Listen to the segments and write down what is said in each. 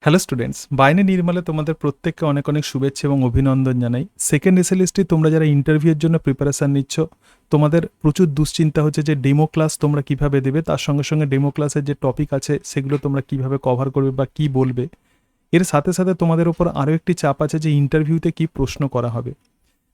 Hello students, বাইনে নির্মলে তোমাদের প্রত্যেককে অনেক অনেক শুভেচ্ছা এবং অভিনন্দন জানাই। সেকেন্ড এসএলএসটি তোমরা যারা ইন্টারভিউয়ের জন্য প্রিপারেশান নিচ্ছ, তোমাদের প্রচুর দুশ্চিন্তা হচ্ছে যে ডেমো ক্লাস তোমরা কিভাবে দেবে, তার সঙ্গে সঙ্গে ডেমো ক্লাসের যে টপিক আছে সেগুলো তোমরা কিভাবে কভার করবে বা কি বলবে। এর সাথে সাথে তোমাদের ওপর আরও একটি চাপ আছে যে ইন্টারভিউতে কি প্রশ্ন করা হবে।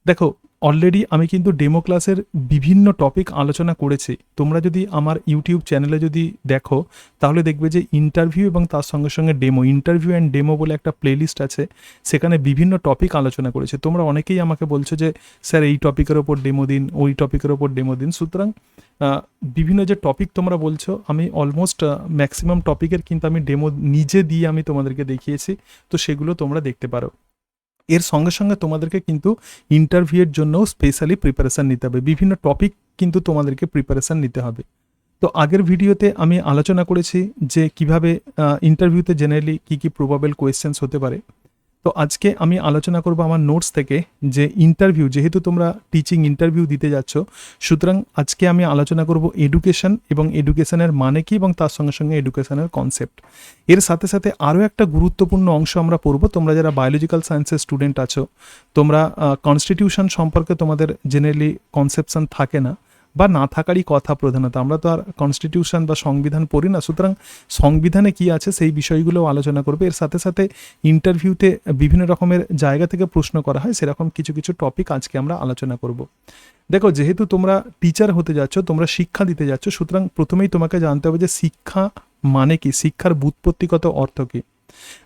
দেখো, অলরেডি আমি কিন্তু ডেমো ক্লাসের বিভিন্ন টপিক আলোচনা করেছি। তোমরা যদি আমার ইউটিউব চ্যানেলে যদি দেখো, তাহলে দেখবে যে ইন্টারভিউ এবং তার সঙ্গে সঙ্গে ডেমো, ইন্টারভিউ অ্যান্ড ডেমো বলে একটা প্লেলিস্ট আছে। সেখানে বিভিন্ন টপিক আলোচনা করেছে। তোমরা অনেকেই আমাকে বলছো যে স্যার এই টপিকের ওপর ডেমো দিন, ওই টপিকের ওপর ডেমো দিন। সুতরাং বিভিন্ন যে টপিক তোমরা বলছো, আমি অলমোস্ট ম্যাক্সিমাম টপিকের কিন্তু আমি ডেমো নিজে দিয়ে আমি তোমাদেরকে দেখিয়েছি। তো সেগুলো তোমরা দেখতে পারো। এর সঙ্গে সঙ্গে তোমাদেরকে কিন্তু ইন্টারভিউয়ের জন্য স্পেশালি প্রিপারেশান নিতে হবে। বিভিন্ন টপিক কিন্তু তোমাদেরকে প্রিপারেশান নিতে হবে। তো আগের ভিডিওতে আমি আলোচনা করেছি যে কিভাবে ইন্টারভিউতে জেনারেলি কী কী প্রবাবেল কোয়েশ্চেন্স হতে পারে। তো আজকে আমি আলোচনা করব আমার নোটস থেকে যে ইন্টারভিউ, যেহেতু তোমরা টিচিং ইন্টারভিউ দিতে যাচ্ছ, সুতরাং আজকে আমি আলোচনা করব এডুকেশন এবং এডুকেশনের মানে কি এবং তার সঙ্গে সঙ্গে এডুকেশনের কনসেপ্ট। এর সাথে সাথে আরও একটা গুরুত্বপূর্ণ অংশ আমরা পড়ব। তোমরা যারা বায়োলজিক্যাল সায়েন্সের স্টুডেন্ট আছো, তোমরা কনস্টিটিউশন সম্পর্কে তোমাদের জেনারেলি কনসেপশন থাকে না বা না থাকারই কথা প্রধানত। আমরা তো আর কনস্টিটিউশন বা সংবিধান পড়ি না, সুতরাং সংবিধানে কি আছে সেই বিষয়গুলোও আলোচনা করবে। এর সাথে সাথে ইন্টারভিউতে বিভিন্ন রকমের জায়গা থেকে প্রশ্ন করা হয়, সেরকম কিছু কিছু টপিক আজকে আমরা আলোচনা করব। দেখো, যেহেতু তোমরা টিচার হতে যাচ্ছ, তোমরা শিক্ষা দিতে যাচ্ছ, সুতরাং প্রথমেই তোমাকে জানতে হবে যে শিক্ষা মানে কি, শিক্ষার ব্যুৎপত্তিগত অর্থ কী।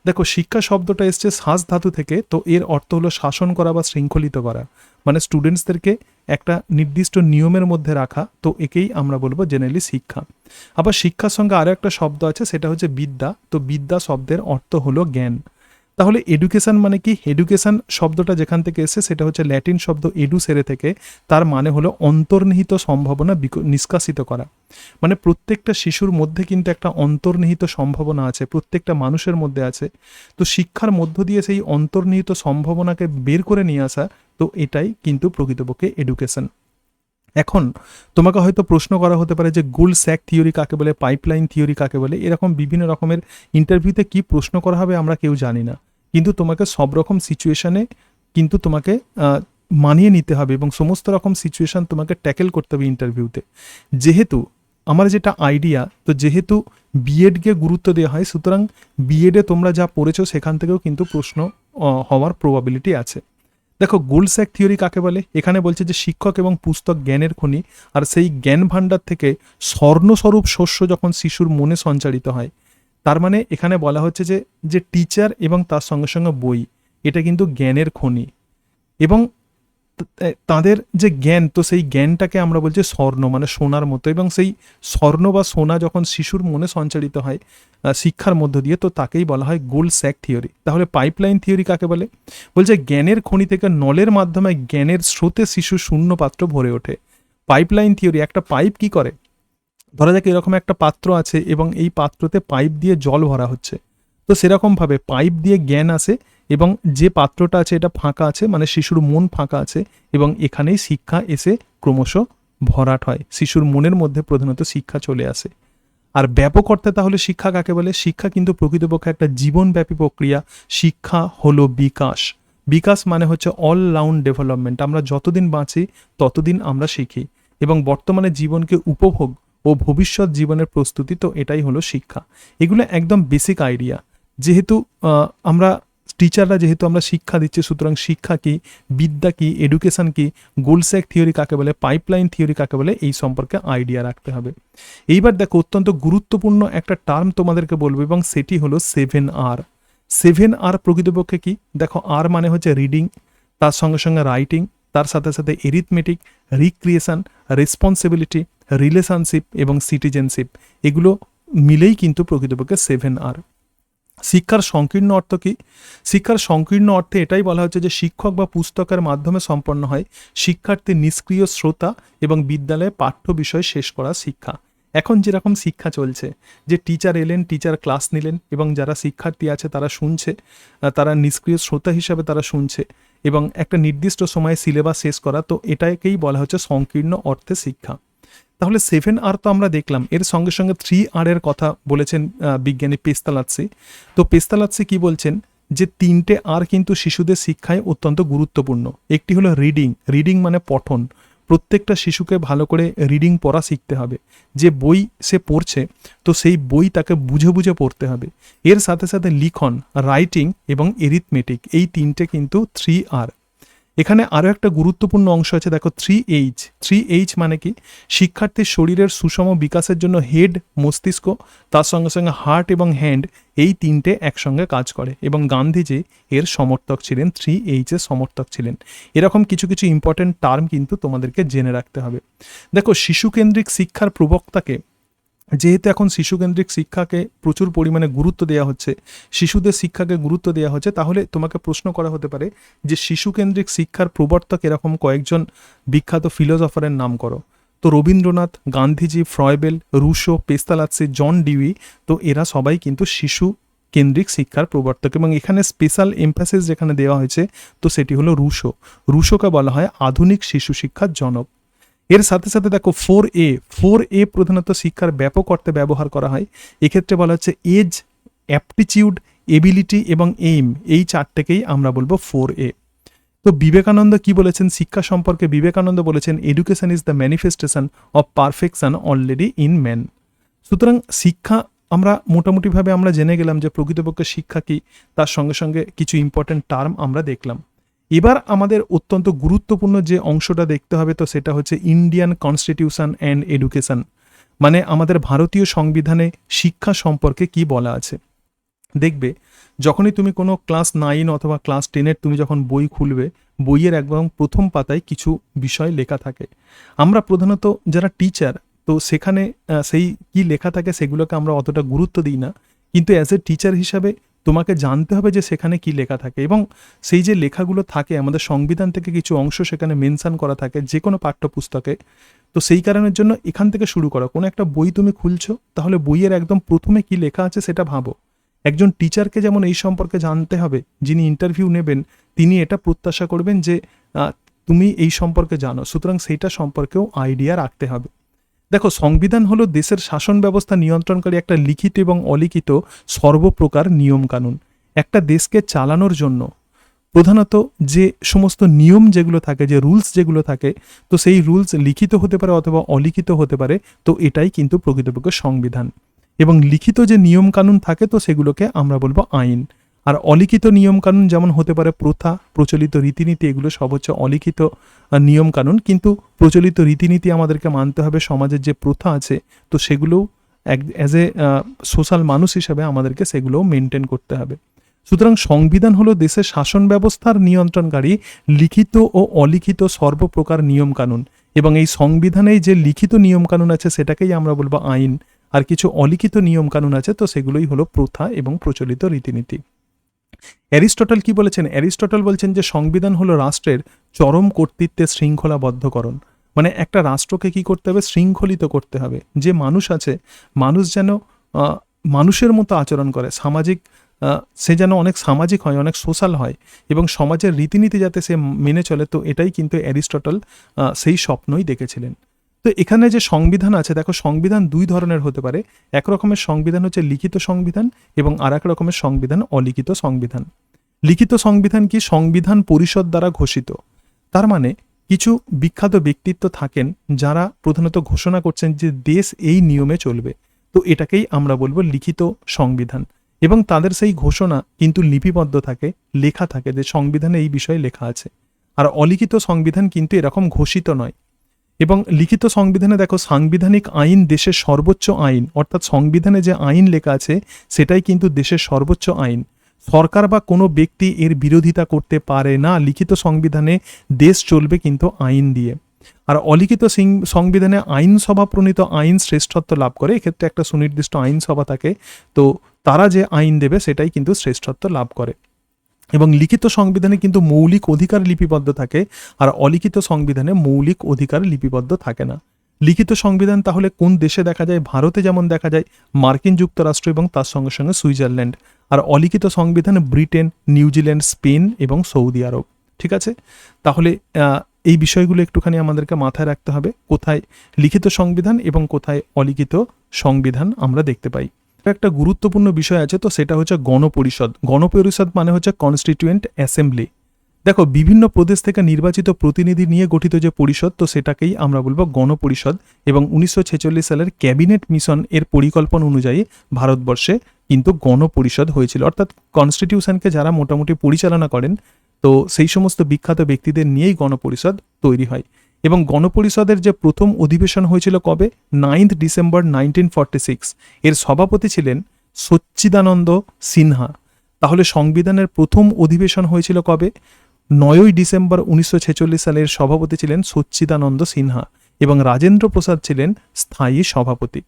দেখো, শিক্ষা শব্দটা এসছে শ্বাস ধাতু থেকে। তো এর অর্থ হলো শাসন করা বা শৃঙ্খলিত করা, মানে স্টুডেন্টসদেরকে একটা নির্দিষ্ট নিয়মের মধ্যে রাখা। তো একেই আমরা বলবো জেনারেলি শিক্ষা। আবার শিক্ষার সঙ্গে আরও একটা শব্দ আছে, সেটা হচ্ছে বিদ্যা। তো বিদ্যা শব্দের অর্থ হলো জ্ঞান। তাহলে এডুকেশন মানে কি? এডুকেশন শব্দটা যেখান থেকে এসে সেটা হচ্ছে ল্যাটিন শব্দ এডুসেরে থেকে। তার মানে হলো অন্তর্নিহিত সম্ভাবনা নিষ্কাশিত করা। মানে প্রত্যেকটা শিশুর মধ্যে কিন্তু একটা অন্তর্নিহিত সম্ভাবনা আছে, প্রত্যেকটা মানুষের মধ্যে আছে। তো শিক্ষার মধ্য দিয়ে সেই অন্তর্নিহিত সম্ভাবনাকে বের করে নিয়ে আসা, তো এটাই কিন্তু প্রকৃতপক্ষে এডুকেশন। এখন তোমাকে হয়তো প্রশ্ন করা হতে পারে যে গোল স্যাক থিওরি কাকে বলে, পাইপলাইন থিওরি কাকে বলে। এরকম বিভিন্ন রকমের ইন্টারভিউতে কি প্রশ্ন করা হবে আমরা কেউ জানি না, কিন্তু তোমাকে সব রকম সিচুয়েশানে কিন্তু তোমাকে মানিয়ে নিতে হবে এবং সমস্ত রকম সিচুয়েশান তোমাকে ট্যাকেল করতে হবে ইন্টারভিউতে। যেহেতু আমার যেটা আইডিয়া, তো যেহেতু বিএডকে গুরুত্ব দেওয়া হয়, সুতরাং বিএডে তোমরা যা পড়েছো সেখান থেকেও কিন্তু প্রশ্ন হওয়ার প্রবাবিলিটি আছে। দেখো, গোলস্যাক থিওরি কাকে বলে? এখানে বলছে যে শিক্ষক এবং পুস্তক জ্ঞানের খনি, আর সেই জ্ঞান ভাণ্ডার থেকে স্বর্ণস্বরূপ শস্য যখন শিশুর মনে সঞ্চারিত হয়। তার মানে এখানে বলা হচ্ছে যে যে টিচার এবং তার সঙ্গে সঙ্গে বই, এটা কিন্তু জ্ঞানের খনি। এবং তাদের যে জ্ঞান, তো সেই জ্ঞানটাকে আমরা বলছি স্বর্ণ, মানে সোনার মতো। এবং সেই স্বর্ণ বা সোনা যখন শিশুর মনে সঞ্চারিত হয় শিক্ষার মধ্য দিয়ে, তো তাকেই বলা হয় গোলস্যাক থিওরি। তাহলে পাইপলাইন থিওরি কাকে বলে? বলছে জ্ঞানের খনি থেকে নলের মাধ্যমে জ্ঞানের স্রোতে শিশু শূন্য পাত্র ভরে ওঠে। পাইপলাইন থিওরি, একটা পাইপ কি করে? ধরা যাক এরকম একটা পাত্র আছে এবং এই পাত্রতে পাইপ দিয়ে জল ভরা হচ্ছে। তো সেরকমভাবে পাইপ দিয়ে জ্ঞান আসে এবং যে পাত্রটা আছে এটা ফাঁকা আছে, মানে শিশুর মন ফাঁকা আছে, এবং এখানেই শিক্ষা এসে ক্রমশ ভরাট হয়। শিশুর মনের মধ্যে প্রধানত শিক্ষা চলে আসে। আর ব্যাপক অর্থে তাহলে শিক্ষা কাকে বলে? শিক্ষা কিন্তু প্রকৃতপক্ষে একটা জীবনব্যাপী প্রক্রিয়া। শিক্ষা হলো বিকাশ। বিকাশ মানে হচ্ছে অল রাউন্ড ডেভেলপমেন্ট। আমরা যতদিন বাঁচি ততদিন আমরা শিখি, এবং বর্তমানে জীবনকে উপভোগ ও ভবিষ্যৎ জীবনের প্রস্তুতি, তো এটাই হলো শিক্ষা। এগুলো একদম বেসিক আইডিয়া। যেহেতু আমরা টিচাররা, যেহেতু আমরা শিক্ষা দিচ্ছি, সুতরাং শিক্ষা কি, বিদ্যা কি, এডুকেশন কি, গোলস্যাক থিওরি কাকে বলে, পাইপলাইন থিওরি কাকে বলে, এই সম্পর্কে আইডিয়া রাখতে হবে। এইবার দেখো, অত্যন্ত গুরুত্বপূর্ণ একটা টার্ম তোমাদেরকে বলবো, এবং সেটি হলো 7R। 7R প্রকৃতপক্ষে কি? দেখো, আর মানে হচ্ছে রিডিং, তার সঙ্গে সঙ্গে রাইটিং, তার সাথে সাথে এরিথমেটিক, রিক্রিয়েশন, রেসপন্সিবিলিটি, রিলেশনশিপ এবং সিটিজেনশিপ। এগুলো মিলেই কিন্তু প্রকৃতপক্ষে 7R। শিক্ষার সংকীর্ণ অর্থ কি? শিক্ষার সংকীর্ণ অর্থে এটাই বলা হচ্ছে যে শিক্ষক বা পুস্তকের মাধ্যমে সম্পন্ন হয় শিক্ষার্থী নিষ্ক্রিয় শ্রোতা এবং বিদ্যালয়ে পাঠ্য বিষয় শেষ করা শিক্ষা। এখন যেরকম শিক্ষা চলছে, যে টিচার এলেন, টিচার ক্লাস নিলেন, এবং যারা শিক্ষার্থী আছে তারা শুনছে, তারা নিষ্ক্রিয় শ্রোতা হিসাবে তারা শুনছে, এবং একটা নির্দিষ্ট সময়ে সিলেবাস শেষ করা, তো এটাকেই বলা হচ্ছে সংকীর্ণ অর্থে শিক্ষা। তাহলে 7R তো আমরা দেখলাম, এর সঙ্গে সঙ্গে 3R এর কথা বলেছেন বিজ্ঞানী পেস্তালাৎসি। তো পেস্তালাৎসি কি বলছেন, যে 3টে আর কিন্তু শিশুদের শিক্ষায় অত্যন্ত গুরুত্বপূর্ণ। একটি হলো রিডিং, রিডিং মানে পঠন। প্রত্যেকটা শিশুকে ভালো করে রিডিং পড়া শিখতে হবে। যে বই সে পড়ছে তো সেই বই তাকে বুঝে বুঝে পড়তে হবে। এর সাথে সাথে লিখন, রাইটিং এবং এরিথমেটিক, এই 3টে কিন্তু 3R। এখানে আরও একটা গুরুত্বপূর্ণ অংশ আছে, দেখো 3H। 3H মানে কি, শিক্ষার্থীর শরীরের সুষম বিকাশের জন্য হেড মস্তিষ্ক, তার সঙ্গে সঙ্গে হার্ট এবং হ্যান্ড, এই 3টে একসঙ্গে কাজ করে। এবং গান্ধীজি এর সমর্থক ছিলেন, 3H এর সমর্থক ছিলেন। এরকম কিছু কিছু ইম্পর্টেন্ট টার্ম কিন্তু তোমাদেরকে জেনে রাখতে হবে। দেখো, শিশুকেন্দ্রিক শিক্ষার প্রবক্তাকে, যেহেতু এখন শিশুকেন্দ্রিক শিক্ষাকে প্রচুর পরিমাণে গুরুত্ব দেওয়া হচ্ছে, শিশুদের শিক্ষাকে গুরুত্ব দেওয়া হচ্ছে, তাহলে তোমাকে প্রশ্ন করা হতে পারে যে শিশুকেন্দ্রিক শিক্ষার প্রবর্তক এরকম কয়েকজন বিখ্যাত ফিলোসফারের নাম করো। তো Rabindranath, Gandhiji, Froebel, Rousseau, Pestalozzi, John Dewey, তো এরা সবাই কিন্তু শিশু কেন্দ্রিক শিক্ষার প্রবর্তক। এবং এখানে স্পেশাল এমফাসিস যেখানে দেওয়া হয়েছে তো সেটি হলো রুশো। রুশোকে বলা হয় আধুনিক শিশু শিক্ষার জনক। এর সাথে সাথে দেখো 4A প্রধানত শিক্ষার ব্যাপক অর্থে ব্যবহার করা হয়। এক্ষেত্রে বলা হচ্ছে এজ, অ্যাপটিটিউড, এবিলিটি এবং এইম, এই 4টেকেই আমরা বলবো 4A। তো বিবেকানন্দ কি বলেছেন শিক্ষা সম্পর্কে? বিবেকানন্দ বলেছেন education is the manifestation of perfection already in man. সুতরাং শিক্ষা আমরা মোটামুটিভাবে আমরা জেনে গেলাম যে প্রকৃতপক্ষে শিক্ষা কি, তার সঙ্গে সঙ্গে কিছু ইম্পর্টেন্ট টার্ম আমরা দেখলাম। এবার আমাদের অত্যন্ত গুরুত্বপূর্ণ যে অংশটা দেখতে হবে তো সেটা হচ্ছে ইন্ডিয়ান কনস্টিটিউশন অ্যান্ড এডুকেশন, মানে আমাদের ভারতীয় সংবিধানে শিক্ষা সম্পর্কে কি বলা আছে। দেখবে যখনই তুমি কোনো ক্লাস 9 অথবা ক্লাস 10-এর তুমি যখন বই খুলবে, বইয়ের একদম প্রথম পাতায় কিছু বিষয় লেখা থাকে। আমরা প্রধানত যারা টিচার, তো সেখানে সেই কি লেখা থাকে সেগুলোকে আমরা অতটা গুরুত্ব দিই না, কিন্তু অ্যাজ এ টিচার হিসাবে তোমাকে জানতে হবে যে সেখানে কি লেখা থাকে। এবং সেই যে লেখাগুলো থাকে, আমাদের সংবিধান থেকে কিছু অংশ সেখানে মেনশন করা থাকে যে কোনো পাঠ্যপুস্তকে। তো সেই কারণের জন্য এখান থেকে শুরু করো। কোনো একটা বই তুমি খুলছো, তাহলে বইয়ের একদম প্রথমে কি লেখা আছে সেটা ভাবো। একজন টিচারকে যেমন এই সম্পর্কে জানতে হবে, যিনি ইন্টারভিউ নেবেন তিনি এটা প্রত্যাশা করবেন যে তুমি এই সম্পর্কে জানো, সুতরাং সেইটা সম্পর্কেও আইডিয়া রাখতে হবে। দেখো, সংবিধান হলো দেশের শাসন ব্যবস্থা নিয়ন্ত্রণকারী একটা লিখিত এবং অলিখিত সর্বপ্রকার নিয়মকানুন। একটা দেশকে চালানোর জন্য প্রধানত যে সমস্ত নিয়ম যেগুলো থাকে, যে রুলস যেগুলো থাকে, তো সেই রুলস লিখিত হতে পারে অথবা অলিখিত হতে পারে, তো এটাই কিন্তু প্রকৃতপক্ষে সংবিধান। এবং লিখিত যে নিয়মকানুন থাকে তো সেগুলোকে আমরা বলবো আইন। আর অলিখিত নিয়মকানুন যেমন হতে পারে প্রথা, প্রচলিত রীতিনীতি, এগুলো সব হচ্ছে অলিখিত নিয়মকানুন। কিন্তু প্রচলিত রীতিনীতি আমাদেরকে মানতে হবে, সমাজের যে প্রথা আছে তো সেগুলোও অ্যাজ এ সোশ্যাল মানুষ হিসাবে আমাদেরকে সেগুলোও মেনটেন করতে হবে। সুতরাং সংবিধান হলো দেশের শাসন ব্যবস্থার নিয়ন্ত্রণকারী লিখিত ও অলিখিত সর্বপ্রকার নিয়মকানুন। এবং এই সংবিধানেই যে লিখিত নিয়মকানুন আছে সেটাকেই আমরা বলবো আইন, আর কিছু অলিখিত নিয়মকানুন আছে তো সেগুলোই হলো প্রথা এবং প্রচলিত রীতিনীতি। অ্যারিস্টটল কি বলেছেন? অ্যারিস্টটল বলছেন যে সংবিধান হলো রাষ্ট্রের চরম কর্তৃত্বের শৃঙ্খলাবদ্ধকরণ। মানে একটা রাষ্ট্রকে কি করতে হবে? শৃঙ্খলিত করতে হবে। যে মানুষ আছে, মানুষ যেন মানুষের মতো আচরণ করে, সামাজিক সে যেন অনেক সামাজিক হয়, অনেক সোশ্যাল হয়, এবং সমাজের রীতিনীতি যাতে সে মেনে চলে, তো এটাই কিন্তু অ্যারিস্টটল সেই স্বপ্নই দেখেছিলেন। তো এখানে যে সংবিধান আছে, দেখো সংবিধান দুই ধরনের হতে পারে। এক রকমের সংবিধান হচ্ছে লিখিত সংবিধান এবং আর এক রকমের সংবিধান অলিখিত সংবিধান। লিখিত সংবিধান কি? সংবিধান পরিষদ দ্বারা ঘোষিত। তার মানে কিছু বিখ্যাত ব্যক্তিত্ব থাকেন যারা প্রধানত ঘোষণা করছেন যে দেশ এই নিয়মে চলবে, তো এটাকেই আমরা বলবো লিখিত সংবিধান। এবং তাদের সেই ঘোষণা কিন্তু লিপিবদ্ধ থাকে, লেখা থাকে যে সংবিধানে এই বিষয়ে লেখা আছে। আর অলিখিত সংবিধান কিন্তু এরকম ঘোষিত নয়। এবং লিখিত সংবিধানে দেখো, সাংবিধানিক আইন দেশের সর্বোচ্চ আইন, অর্থাৎ সংবিধানে যে আইন লেখা আছে সেটাই কিন্তু দেশের সর্বোচ্চ আইন। সরকার বা কোনো ব্যক্তি এর বিরোধিতা করতে পারে না। লিখিত সংবিধানে দেশ চলবে কিন্তু আইন দিয়ে। আর অলিখিত সংবিধানে আইনসভা প্রণীত আইন শ্রেষ্ঠত্ব লাভ করে। এক্ষেত্রে একটা সুনির্দিষ্ট আইনসভা থাকে, তো তারা যে আইন দেবে সেটাই কিন্তু শ্রেষ্ঠত্ব লাভ করে। এবং লিখিত সংবিধানে কিন্তু মৌলিক অধিকার লিপিবদ্ধ থাকে, আর অলিখিত সংবিধানে মৌলিক অধিকার লিপিবদ্ধ থাকে না। লিখিত সংবিধান তাহলে কোন দেশে দেখা যায়? ভারতে যেমন দেখা যায়, মার্কিন যুক্তরাষ্ট্র এবং তার সঙ্গে সঙ্গে সুইজারল্যান্ড। আর অলিখিত সংবিধান ব্রিটেন, নিউজিল্যান্ড, স্পেন এবং সৌদি আরব। ঠিক আছে, তাহলে এই বিষয়গুলো একটুখানি আমাদেরকে মাথায় রাখতে হবে, কোথায় লিখিত সংবিধান এবং কোথায় অলিখিত সংবিধান আমরা দেখতে পাই। একটা গুরুত্বপূর্ণ বিষয় আছে, তো সেটা হচ্ছে গণপরিষদ। গণপরিষদ মানে হচ্ছে কনস্টিটিউয়েন্ট অ্যাসেম্বলি। দেখো, বিভিন্ন প্রদেশ থেকে নির্বাচিত প্রতিনিধি নিয়ে গঠিত যে পরিষদ, তো সেটাকেই আমরা বলবো গণপরিষদ। এবং 1946 সালের ক্যাবিনেট মিশন এর পরিকল্পনা অনুযায়ী ভারতবর্ষে কিন্তু গণপরিষদ হয়েছিল, অর্থাৎ কনস্টিটিউশনকে যারা মোটামুটি পরিচালনা করেন, তো সেই সমস্ত বিখ্যাত ব্যক্তিদের নিয়েই গণপরিষদ তৈরি হয়। এবং গণপরিষদের যে প্রথম অধিবেশন হয়েছিল কবে? 9 ডিসেম্বর 1946। এর সভাপতি ছিলেন সচ্চিদানন্দ সিনহা। তাহলে সংবিধানের প্রথম অধিবেশন হয়েছিল কবে? 9 ডিসেম্বর 1946 সালের সভাপতি ছিলেন সচ্চিদানন্দ সিনহা এবং রাজেন্দ্র প্রসাদ ছিলেন স্থায়ী সভাপতি।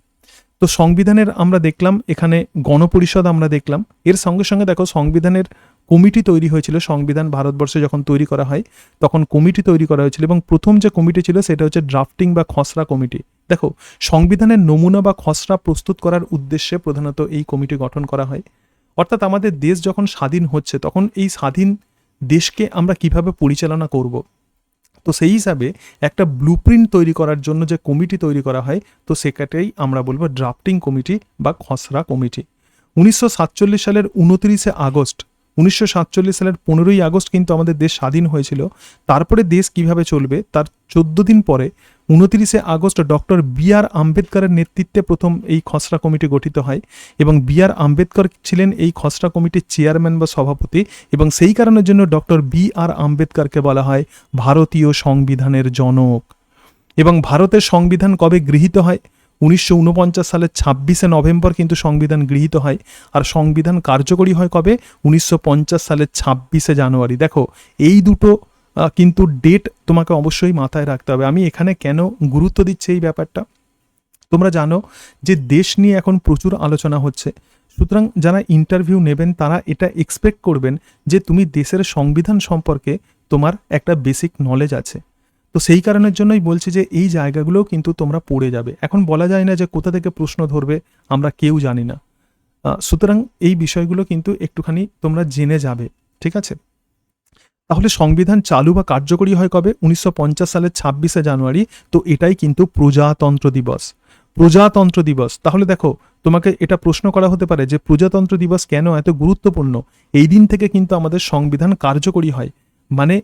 তো সংবিধানের আমরা দেখলাম, এখানে গণপরিষদ আমরা দেখলাম। এর সঙ্গে সঙ্গে দেখো, সংবিধানের কমিটি তৈরি হয়েছিল। সংবিধান ভারতবর্ষে যখন তৈরি করা হয় তখন কমিটি তৈরি করা হয়েছিল, এবং প্রথম যে কমিটি ছিল সেটা হচ্ছে ড্রাফটিং বা খসড়া কমিটি। দেখো, সংবিধানের নমুনা বা খসড়া প্রস্তুত করার উদ্দেশ্যে প্রধানত এই কমিটি গঠন করা হয়। অর্থাৎ আমাদের দেশ যখন স্বাধীন হচ্ছে, তখন এই স্বাধীন দেশকে আমরা কিভাবে পরিচালনা করব, তো সেই হিসাবে একটা ব্লুপ্রিন্ট তৈরি করার জন্য যে কমিটি তৈরি করা হয়, তো সেটাকেই আমরা বলবো ড্রাফটিং কমিটি বা খসড়া কমিটি। 1947 সালের 29 আগস্ট, 1947 সালের 15ই আগস্ট কিন্তু আমাদের দেশ স্বাধীন হয়েছিল। তারপরে দেশ কিভাবে চলবে তার 14 দিন পরে 29 আগস্ট ডক্টর B.R. আম্বেদকরের নেতৃত্বে প্রথম এই খসড়া কমিটি গঠিত হয়, এবং B.R. আম্বেদকর ছিলেন এই খসড়া কমিটির চেয়ারম্যান বা সভাপতি, এবং সেই কারণের জন্য ডক্টর B.R. আম্বেদকরকে বলা হয় ভারতীয় সংবিধানের জনক। এবং ভারতের সংবিধান কবে গৃহীত হয়? 1949 সালের 26 নভেম্বর কিন্তু সংবিধান গৃহীত হয়। আর সংবিধান কার্যকরী হয় কবে? 1950 সালের 26 জানুয়ারি। দেখো, এই দুটো কিন্তু ডেট তোমাকে অবশ্যই মাথায় রাখতে হবে। আমি এখানে কেন গুরুত্ব দিচ্ছি এই ব্যাপারটা, তোমরা জানো যে দেশ নিয়ে এখন প্রচুর আলোচনা হচ্ছে। সুতরাং যারা ইন্টারভিউ নেবেন তারা এটা এক্সপেক্ট করবেন যে তুমি দেশের সংবিধান সম্পর্কে তোমার একটা বেসিক নলেজ আছে। তো সেই কারণের জন্যই বলছি যে এই জায়গাগুলোও কিন্তু তোমরা পড়ে যাবে। এখন বলা যায় না যে কোথা থেকে প্রশ্ন ধরবে, আমরা কেউ জানি না। সুতরাং এই বিষয়গুলো কিন্তু একটুখানি তোমরা জেনে যাবে, ঠিক আছে? তাহলে সংবিধান চালু বা কার্যকরী হয় কবে? 1950 সালের 26 জানুয়ারি। তো এটাই কিন্তু প্রজাতন্ত্র দিবস। প্রজাতন্ত্র দিবস। তাহলে দেখো, তোমাকে এটা প্রশ্ন করা হতে পারে যে প্রজাতন্ত্র দিবস কেন এত গুরুত্বপূর্ণ? এই দিন থেকে কিন্তু আমাদের সংবিধান কার্যকরী হয়, মানে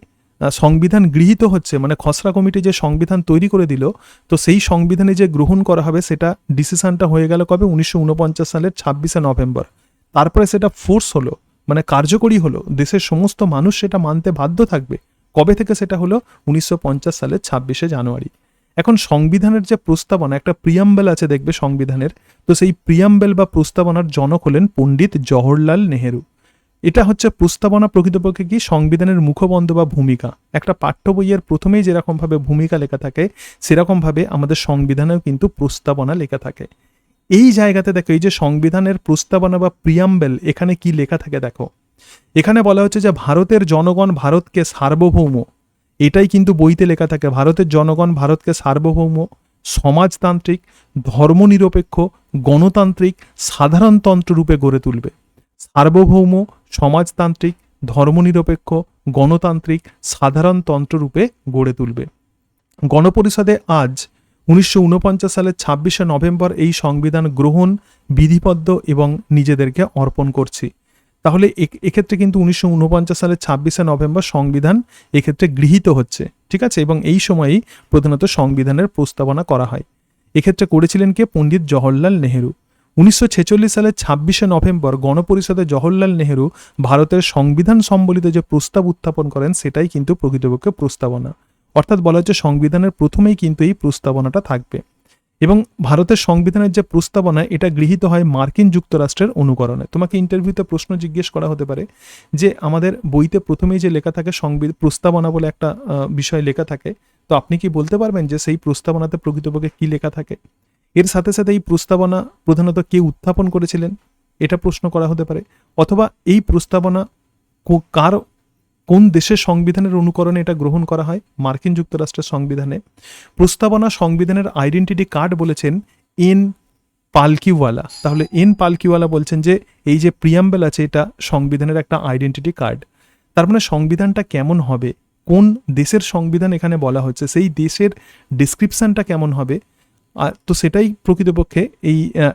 সংবিধান গৃহীত হচ্ছে, মানে খসড়া কমিটি যে সংবিধান তৈরি করে দিল, তো সেই সংবিধানে যে গ্রহণ করা হবে সেটা ডিসিশনটা হয়ে গেল কবে? 1949 সালের 26 নভেম্বর। তারপরে সেটা ফোর্স হলো, মানে কার্যকরী হলো, দেশের সমস্ত মানুষ সেটা মানতে বাধ্য থাকবে। কবে থেকে সেটা হলো? 1950 সালের 26 জানুয়ারি। এখন সংবিধানের যে প্রস্তাবনা, একটা প্রিয়াম্বেল আছে দেখবে সংবিধানের, তো সেই প্রিয়াম্বেল বা প্রস্তাবনার জনক হলেন পণ্ডিত জওহরলাল নেহেরু। এটা হচ্ছে প্রস্তাবনা, প্রকৃতপক্ষে কি সংবিধানের মুখবন্ধ বা ভূমিকা। একটা পাঠ্য বইয়ের প্রথমেই যেরকমভাবে ভূমিকা লেখা থাকে, সেরকমভাবে আমাদের সংবিধানেও কিন্তু প্রস্তাবনা লেখা থাকে। এই জায়গাতে দেখো, এই যে সংবিধানের প্রস্তাবনা বা প্রিয়াম্বেল, এখানে কি লেখা থাকে দেখো। এখানে বলা হচ্ছে যে ভারতের জনগণ ভারতকে সার্বভৌম, এটাই কিন্তু বইতে লেখা থাকে। ভারতের জনগণ ভারতকে সার্বভৌম, সমাজতান্ত্রিক, ধর্মনিরপেক্ষ, গণতান্ত্রিক, সাধারণতন্ত্র রূপে গড়ে তুলবে। সার্বভৌম, সমাজতান্ত্রিক, ধর্মনিরপেক্ষ, গণতান্ত্রিক, সাধারণতন্ত্র রূপে গড়ে তুলবে। গণপরিষদে আজ 1949 সালের 26 নভেম্বর এই সংবিধান গ্রহণ, বিধিবদ্ধ এবং নিজেদেরকে অর্পণ করছি। তাহলে এক্ষেত্রে কিন্তু 1949 সালের 26 নভেম্বর সংবিধান এক্ষেত্রে গৃহীত হচ্ছে, ঠিক আছে? এবং এই সময়েই প্রধানত সংবিধানের প্রস্তাবনা করা হয়। এক্ষেত্রে করেছিলেন কে? পণ্ডিত জওহরলাল নেহেরু। 1946 সালের 26 নভেম্বর গণপরিষদে জওহরলাল নেহেরু ভারতের সংবিধান সম্বলিত যে প্রস্তাব উত্থাপন করেন, সেটাই কিন্তু প্রকৃতপক্ষে প্রস্তাবনা। অর্থাৎ বলা হচ্ছে সংবিধানের প্রথমেই কিন্তু এই প্রস্তাবনাটা থাকবে। এবং ভারতের সংবিধানের যে প্রস্তাবনা, এটা গৃহীত হয় মার্কিন যুক্তরাষ্ট্রের অনুকরণে। তোমাকে ইন্টারভিউতে প্রশ্ন জিজ্ঞেস করা হতে পারে যে আমাদের বইতে প্রথমেই যে লেখা থাকে প্রস্তাবনা বলে একটা বিষয় লেখা থাকে, তো আপনি কি বলতে পারবেন যে সেই প্রস্তাবনাতে প্রকৃতপক্ষে কি লেখা থাকে? এর সাথে সাথে এই প্রস্তাবনা প্রধানত কে উত্থাপন করেছিলেন, এটা প্রশ্ন করা হতে পারে। অথবা এই প্রস্তাবনা কোন দেশের সংবিধানের অনুকরণে এটা গ্রহণ করা হয়? মার্কিন যুক্তরাষ্ট্রের সংবিধানে। প্রস্তাবনা সংবিধানের আইডেন্টিটি কার্ড বলেছেন এন পালকিওয়ালা। তাহলে এন পালকিওয়ালা বলছেন যে এই যে প্রিয়াম্বেল আছে, এটা সংবিধানের একটা আইডেন্টিটি কার্ড। তার মানে সংবিধানটা কেমন হবে, কোন দেশের সংবিধান এখানে বলা হচ্ছে, সেই দেশের ডিসক্রিপশনটা কেমন হবে, তো সেটাই প্রকৃতপক্ষে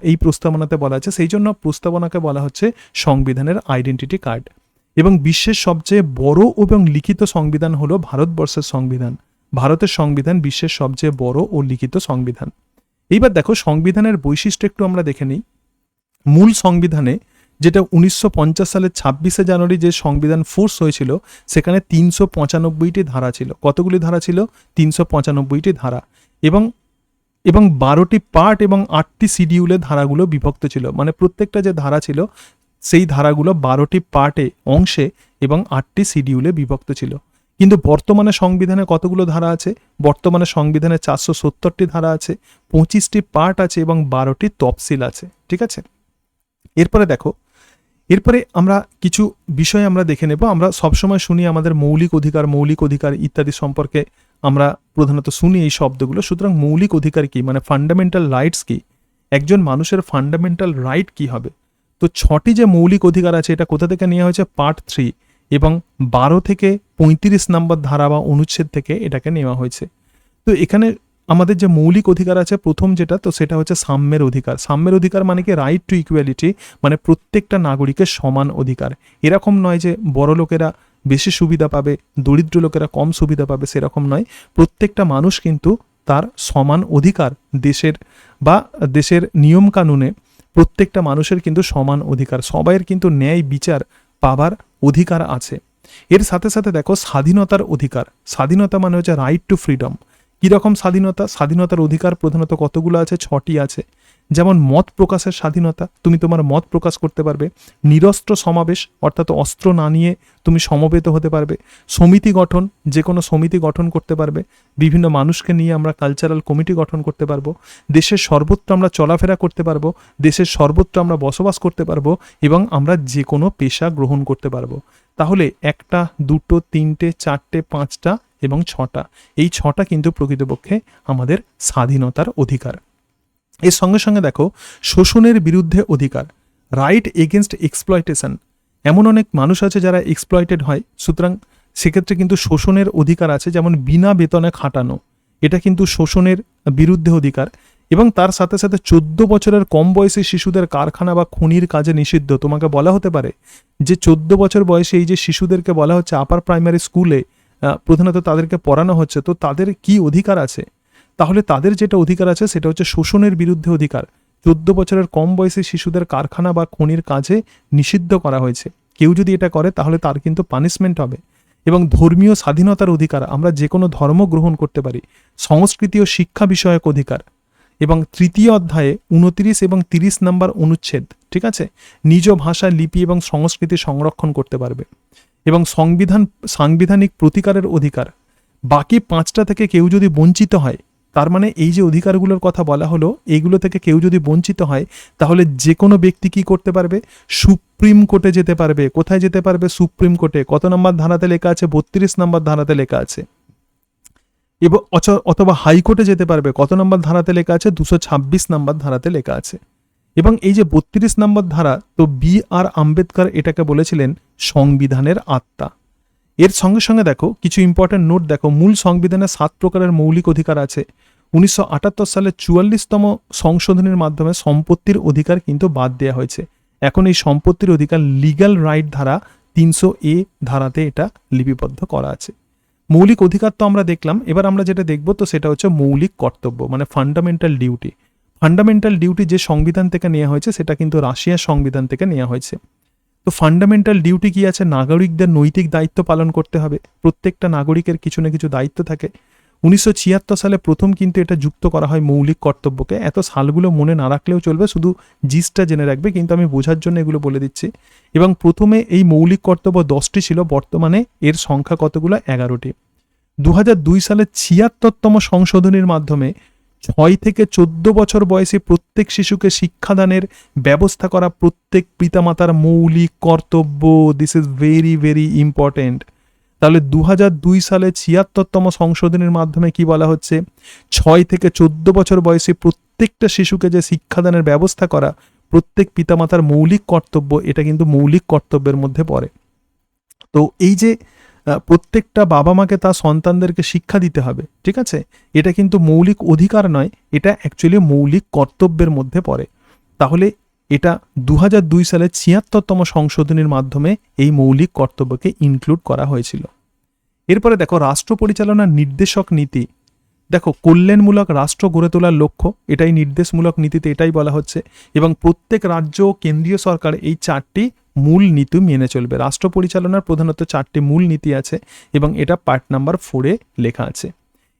এই প্রস্তাবনাতে বলা আছে। সেই জন্য প্রস্তাবনাকে বলা হচ্ছে সংবিধানের আইডেন্টিটি কার্ড। এবং বিশ্বের সবচেয়ে বড় এবং লিখিত সংবিধান হলো ভারতবর্ষের সংবিধান। ভারতের সংবিধান বিশ্বের সবচেয়ে বড় ও লিখিত সংবিধান। এইবার দেখো সংবিধানের বৈশিষ্ট্য একটু আমরা দেখে নিই। মূল সংবিধানে, যেটা 1950 সালের 26শে জানুয়ারি যে সংবিধান ফোর্স হয়েছিল, সেখানে 395টি ধারা ছিল। কতগুলি ধারা ছিল? 395টি ধারা। এবং 12টি পার্ট এবং 8টি শিডিউলে ধারাগুলো বিভক্ত ছিল। মানে প্রত্যেকটা যে ধারা ছিল সেই ধারাগুলো 12টি পার্টে, অংশে এবং 8টি শিডিউলে বিভক্ত ছিল। কিন্তু বর্তমানে সংবিধানে কতগুলো ধারা আছে? বর্তমানে সংবিধানে 470টি ধারা আছে, 25টি পার্ট আছে এবং 12টি তফসিল আছে। ঠিক আছে, এরপরে আমরা কিছু বিষয় আমরা দেখে নেব। আমরা সবসময় শুনি আমাদের মৌলিক অধিকার ইত্যাদি সম্পর্কে আমরা প্রধানত শুনি এই শব্দগুলো। সুতরাং মৌলিক অধিকার কি, মানে ফান্ডামেন্টাল রাইটস কি, একজন মানুষের ফান্ডামেন্টাল রাইট কি হবে? তো 6টি যে মৌলিক অধিকার আছে, এটা কোথা থেকে নেওয়া হয়েছে? পার্ট 3 এবং 12 থেকে 35 নম্বর ধারা বা অনুচ্ছেদ থেকে এটাকে নেওয়া হয়েছে। তো এখানে আমাদের যে মৌলিক অধিকার আছে, প্রথম যেটা, তো সেটা হচ্ছে সাম্যের অধিকার। সাম্যের অধিকার মানে কি? রাইট টু ইকুয়ালিটি, মানে প্রত্যেকটা নাগরিকের সমান অধিকার। এরকম নয় যে বড় লোকেরা বেশি সুবিধা পাবে, দরিদ্র লোকেরা কম সুবিধা পাবে, সেরকম নয়। প্রত্যেকটা মানুষ কিন্তু তার সমান অধিকার, দেশের নিয়ম কানুনে প্রত্যেকটা মানুষের কিন্তু সমান অধিকার, সবাইয়ের কিন্তু ন্যায় বিচার পাবার অধিকার আছে। এর সাথে সাথে দেখো স্বাধীনতার অধিকার। স্বাধীনতা মানে হচ্ছে রাইট টু ফ্রিডম। কীরকম স্বাধীনতা? স্বাধীনতার অধিকার প্রধানত কতগুলো আছে? 6টি আছে। যেমন মত প্রকাশের স্বাধীনতা, তুমি তোমার মত প্রকাশ করতে পারবে। নিরস্ত্র সমাবেশ, অর্থাৎ অস্ত্র না নিয়ে তুমি সমবেত হতে পারবে। সমিতি গঠন, যে কোনো সমিতি গঠন করতে পারবে। বিভিন্ন মানুষকে নিয়ে আমরা কালচারাল কমিটি গঠন করতে পারবো। দেশের সর্বত্র আমরা চলাফেরা করতে পারবো, দেশের সর্বত্র আমরা বসবাস করতে পারবো এবং আমরা যে কোনো পেশা গ্রহণ করতে পারবো। তাহলে 1টা, 2টো, 3টে, 4টে, 5টা এবং 6টা, এই 6টা কিন্তু প্রকৃতপক্ষে আমাদের স্বাধীনতার অধিকার। এর সঙ্গে সঙ্গে দেখো শোষণের বিরুদ্ধে অধিকার, রাইট এগেনস্ট এক্সপ্লয়টেশন। এমন অনেক মানুষ আছে যারা এক্সপ্লয়েটেড হয়, সুতরাং সেক্ষেত্রে কিন্তু শোষণের অধিকার আছে। যেমন বিনা বেতনে খাটানো, এটা কিন্তু শোষণের বিরুদ্ধে অধিকার। এবং তার সাথে সাথে 14 বছরের কম বয়সী শিশুদের কারখানা বা খনির কাজে নিষিদ্ধ। তোমাকে বলা হতে পারে যে 14 বছর বয়সে এই যে শিশুদেরকে বলা হচ্ছে আপার প্রাইমারি স্কুলে প্রধানত তাদেরকে পড়ানো হচ্ছে, তো তাদের কি অধিকার আছে? তাহলে তাদের যেটা অধিকার আছে সেটা হচ্ছে শোষণের বিরুদ্ধে অধিকার। 14 বছরের কম বয়সী শিশুদের কারখানা বা খনির কাজে নিষিদ্ধ করা হয়েছে। কেউ যদি এটা করে তাহলে তার কিন্তু পানিশমেন্ট হবে। এবং ধর্মীয় স্বাধীনতার অধিকার, আমরা যে কোনো ধর্ম গ্রহণ করতে পারি। সংস্কৃতি ও শিক্ষা বিষয়ক অধিকার, এবং 3য় অধ্যায়ে 29 এবং 30 নম্বর অনুচ্ছেদ, ঠিক আছে, নিজ ভাষা, লিপি এবং সংস্কৃতি সংরক্ষণ করতে পারবে। এবং সাংবিধানিক প্রতিকারের অধিকার, বাকি 5টা থেকে কেউ যদি বঞ্চিত হয়, তার মানে এই যে অধিকারগুলোর কথা বলা হলো, এইগুলো থেকে কেউ যদি বঞ্চিত হয় তাহলে যে কোনো ব্যক্তি কি করতে পারবে? সুপ্রিম কোর্টে যেতে পারবে। কোথায় যেতে পারবে? সুপ্রিম কোর্টে। কত নম্বর ধারাতে লেখা আছে? 32 নম্বর ধারাতে লেখা আছে। এবং অথবা হাইকোর্টে যেতে পারবে। কত নম্বর ধারাতে লেখা আছে? 226 নম্বর ধারাতে লেখা আছে। এবং এই যে 32 নম্বর ধারা, তো B.R. আম্বেদকর এটাকে বলেছিলেন সংবিধানের আত্মা। এর সঙ্গে সঙ্গে দেখো কিছু ইম্পর্টেন্ট নোট দেখো। মূল সংবিধানে 7 প্রকারের মৌলিক অধিকার আছে। 1978 সালে 44তম সংশোধনীর মাধ্যমে সম্পত্তির অধিকার কিন্তু বাদ দেওয়া হয়েছে। এখন এই সম্পত্তির অধিকার লিগ্যাল রাইট ধারা 300A ধারাতে এটা লিপিবদ্ধ করা আছে। মৌলিক অধিকার তো আমরা দেখলাম। এবার আমরা যেটা দেখব তো সেটা হচ্ছে মৌলিক কর্তব্য, মানে ফান্ডামেন্টাল ডিউটি। ফান্ডামেন্টাল ডিউটি যে সংবিধান থেকে নেওয়া হয়েছে সেটা কিন্তু রাশিয়ার সংবিধান থেকে নেওয়া হয়েছে। তো ফান্ডামেন্টাল ডিউটি কি আছে? নাগরিকদের নৈতিক দায়িত্ব পালন করতে হবে। প্রত্যেকটা নাগরিকের কিছু না কিছু দায়িত্ব থাকে। 1976 সালে প্রথম কিন্তু এটা যুক্ত করা হয় মৌলিক কর্তব্যকে। এত সালগুলো মনে না রাখলেও চলবে, শুধু জিসটা জেনে রাখবে, কিন্তু আমি বোঝার জন্য এগুলো বলে দিচ্ছি। এবং প্রথমে এই মৌলিক কর্তব্য 10টি ছিল, বর্তমানে এর সংখ্যা কতগুলো? 11টি। 2002 সালে 76তম সংশোধনীর মাধ্যমে 6 থেকে 14 বছর বয়সী প্রত্যেক শিশুকে শিক্ষাদানের ব্যবস্থা করা প্রত্যেক পিতামাতার মৌলিক কর্তব্য। This is very very important. তাহলে 2002 সালে 76তম সংশোধনীর মাধ্যমে কি বলা হচ্ছে? 6 থেকে 14 বছর বয়সী প্রত্যেকটা শিশুকে যে শিক্ষাদানের ব্যবস্থা করা প্রত্যেক পিতামাতার মৌলিক কর্তব্য, এটা কিন্তু মৌলিক কর্তব্যের মধ্যে পড়ে। তো এই যে প্রত্যেকটা বাবা মাকে তার সন্তানদেরকে শিক্ষা দিতে হবে, ঠিক আছে? এটা কিন্তু মৌলিক অধিকার নয়, এটা অ্যাকচুয়ালি মৌলিক কর্তব্যের মধ্যে পড়ে। তাহলে এটা 2002 সালে 76তম সংশোধনীর মাধ্যমে এই মৌলিক কর্তব্যকে ইনক্লুড করা হয়েছিল। এরপরে দেখো রাষ্ট্র পরিচালনার নির্দেশক নীতি। দেখো কল্যাণমূলক রাষ্ট্র গড়ে তোলার লক্ষ্য, এটাই নির্দেশমূলক নীতিতে এটাই বলা হচ্ছে, এবং প্রত্যেক রাজ্য ও কেন্দ্রীয় সরকার এই 4টি মূল নীতি মেনে চলবে। রাষ্ট্র পরিচালনার প্রধানত 4টি মূল নীতি আছে এবং এটা পার্ট নাম্বার 4-এ লেখা আছে।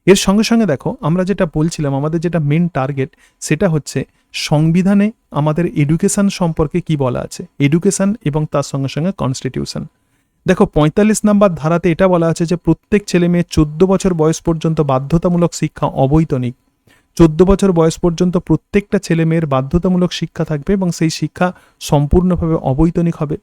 এর সঙ্গে সঙ্গে দেখো আমরা যেটা বলছিলাম, আমাদের যেটা মেন টার্গেট সেটা হচ্ছে সংবিধানে আমাদের এডুকেশন সম্পর্কে কি বলা আছে, এডুকেশন এবং তার সঙ্গে সঙ্গে কনস্টিটিউশন। দেখো 45 নম্বর ধারাতে এটা বলা আছে যে প্রত্যেক ছেলে মেয়ে 14 বছর বয়স পর্যন্ত বাধ্যতামূলক শিক্ষা অবৈতনিক। 14 বছর বয়স পর্যন্ত প্রত্যেকটা ছেলে মেয়ের বাধ্যতামূলক শিক্ষা থাকবে এবং সেই শিক্ষা সম্পূর্ণভাবে অবৈতনিক হবে।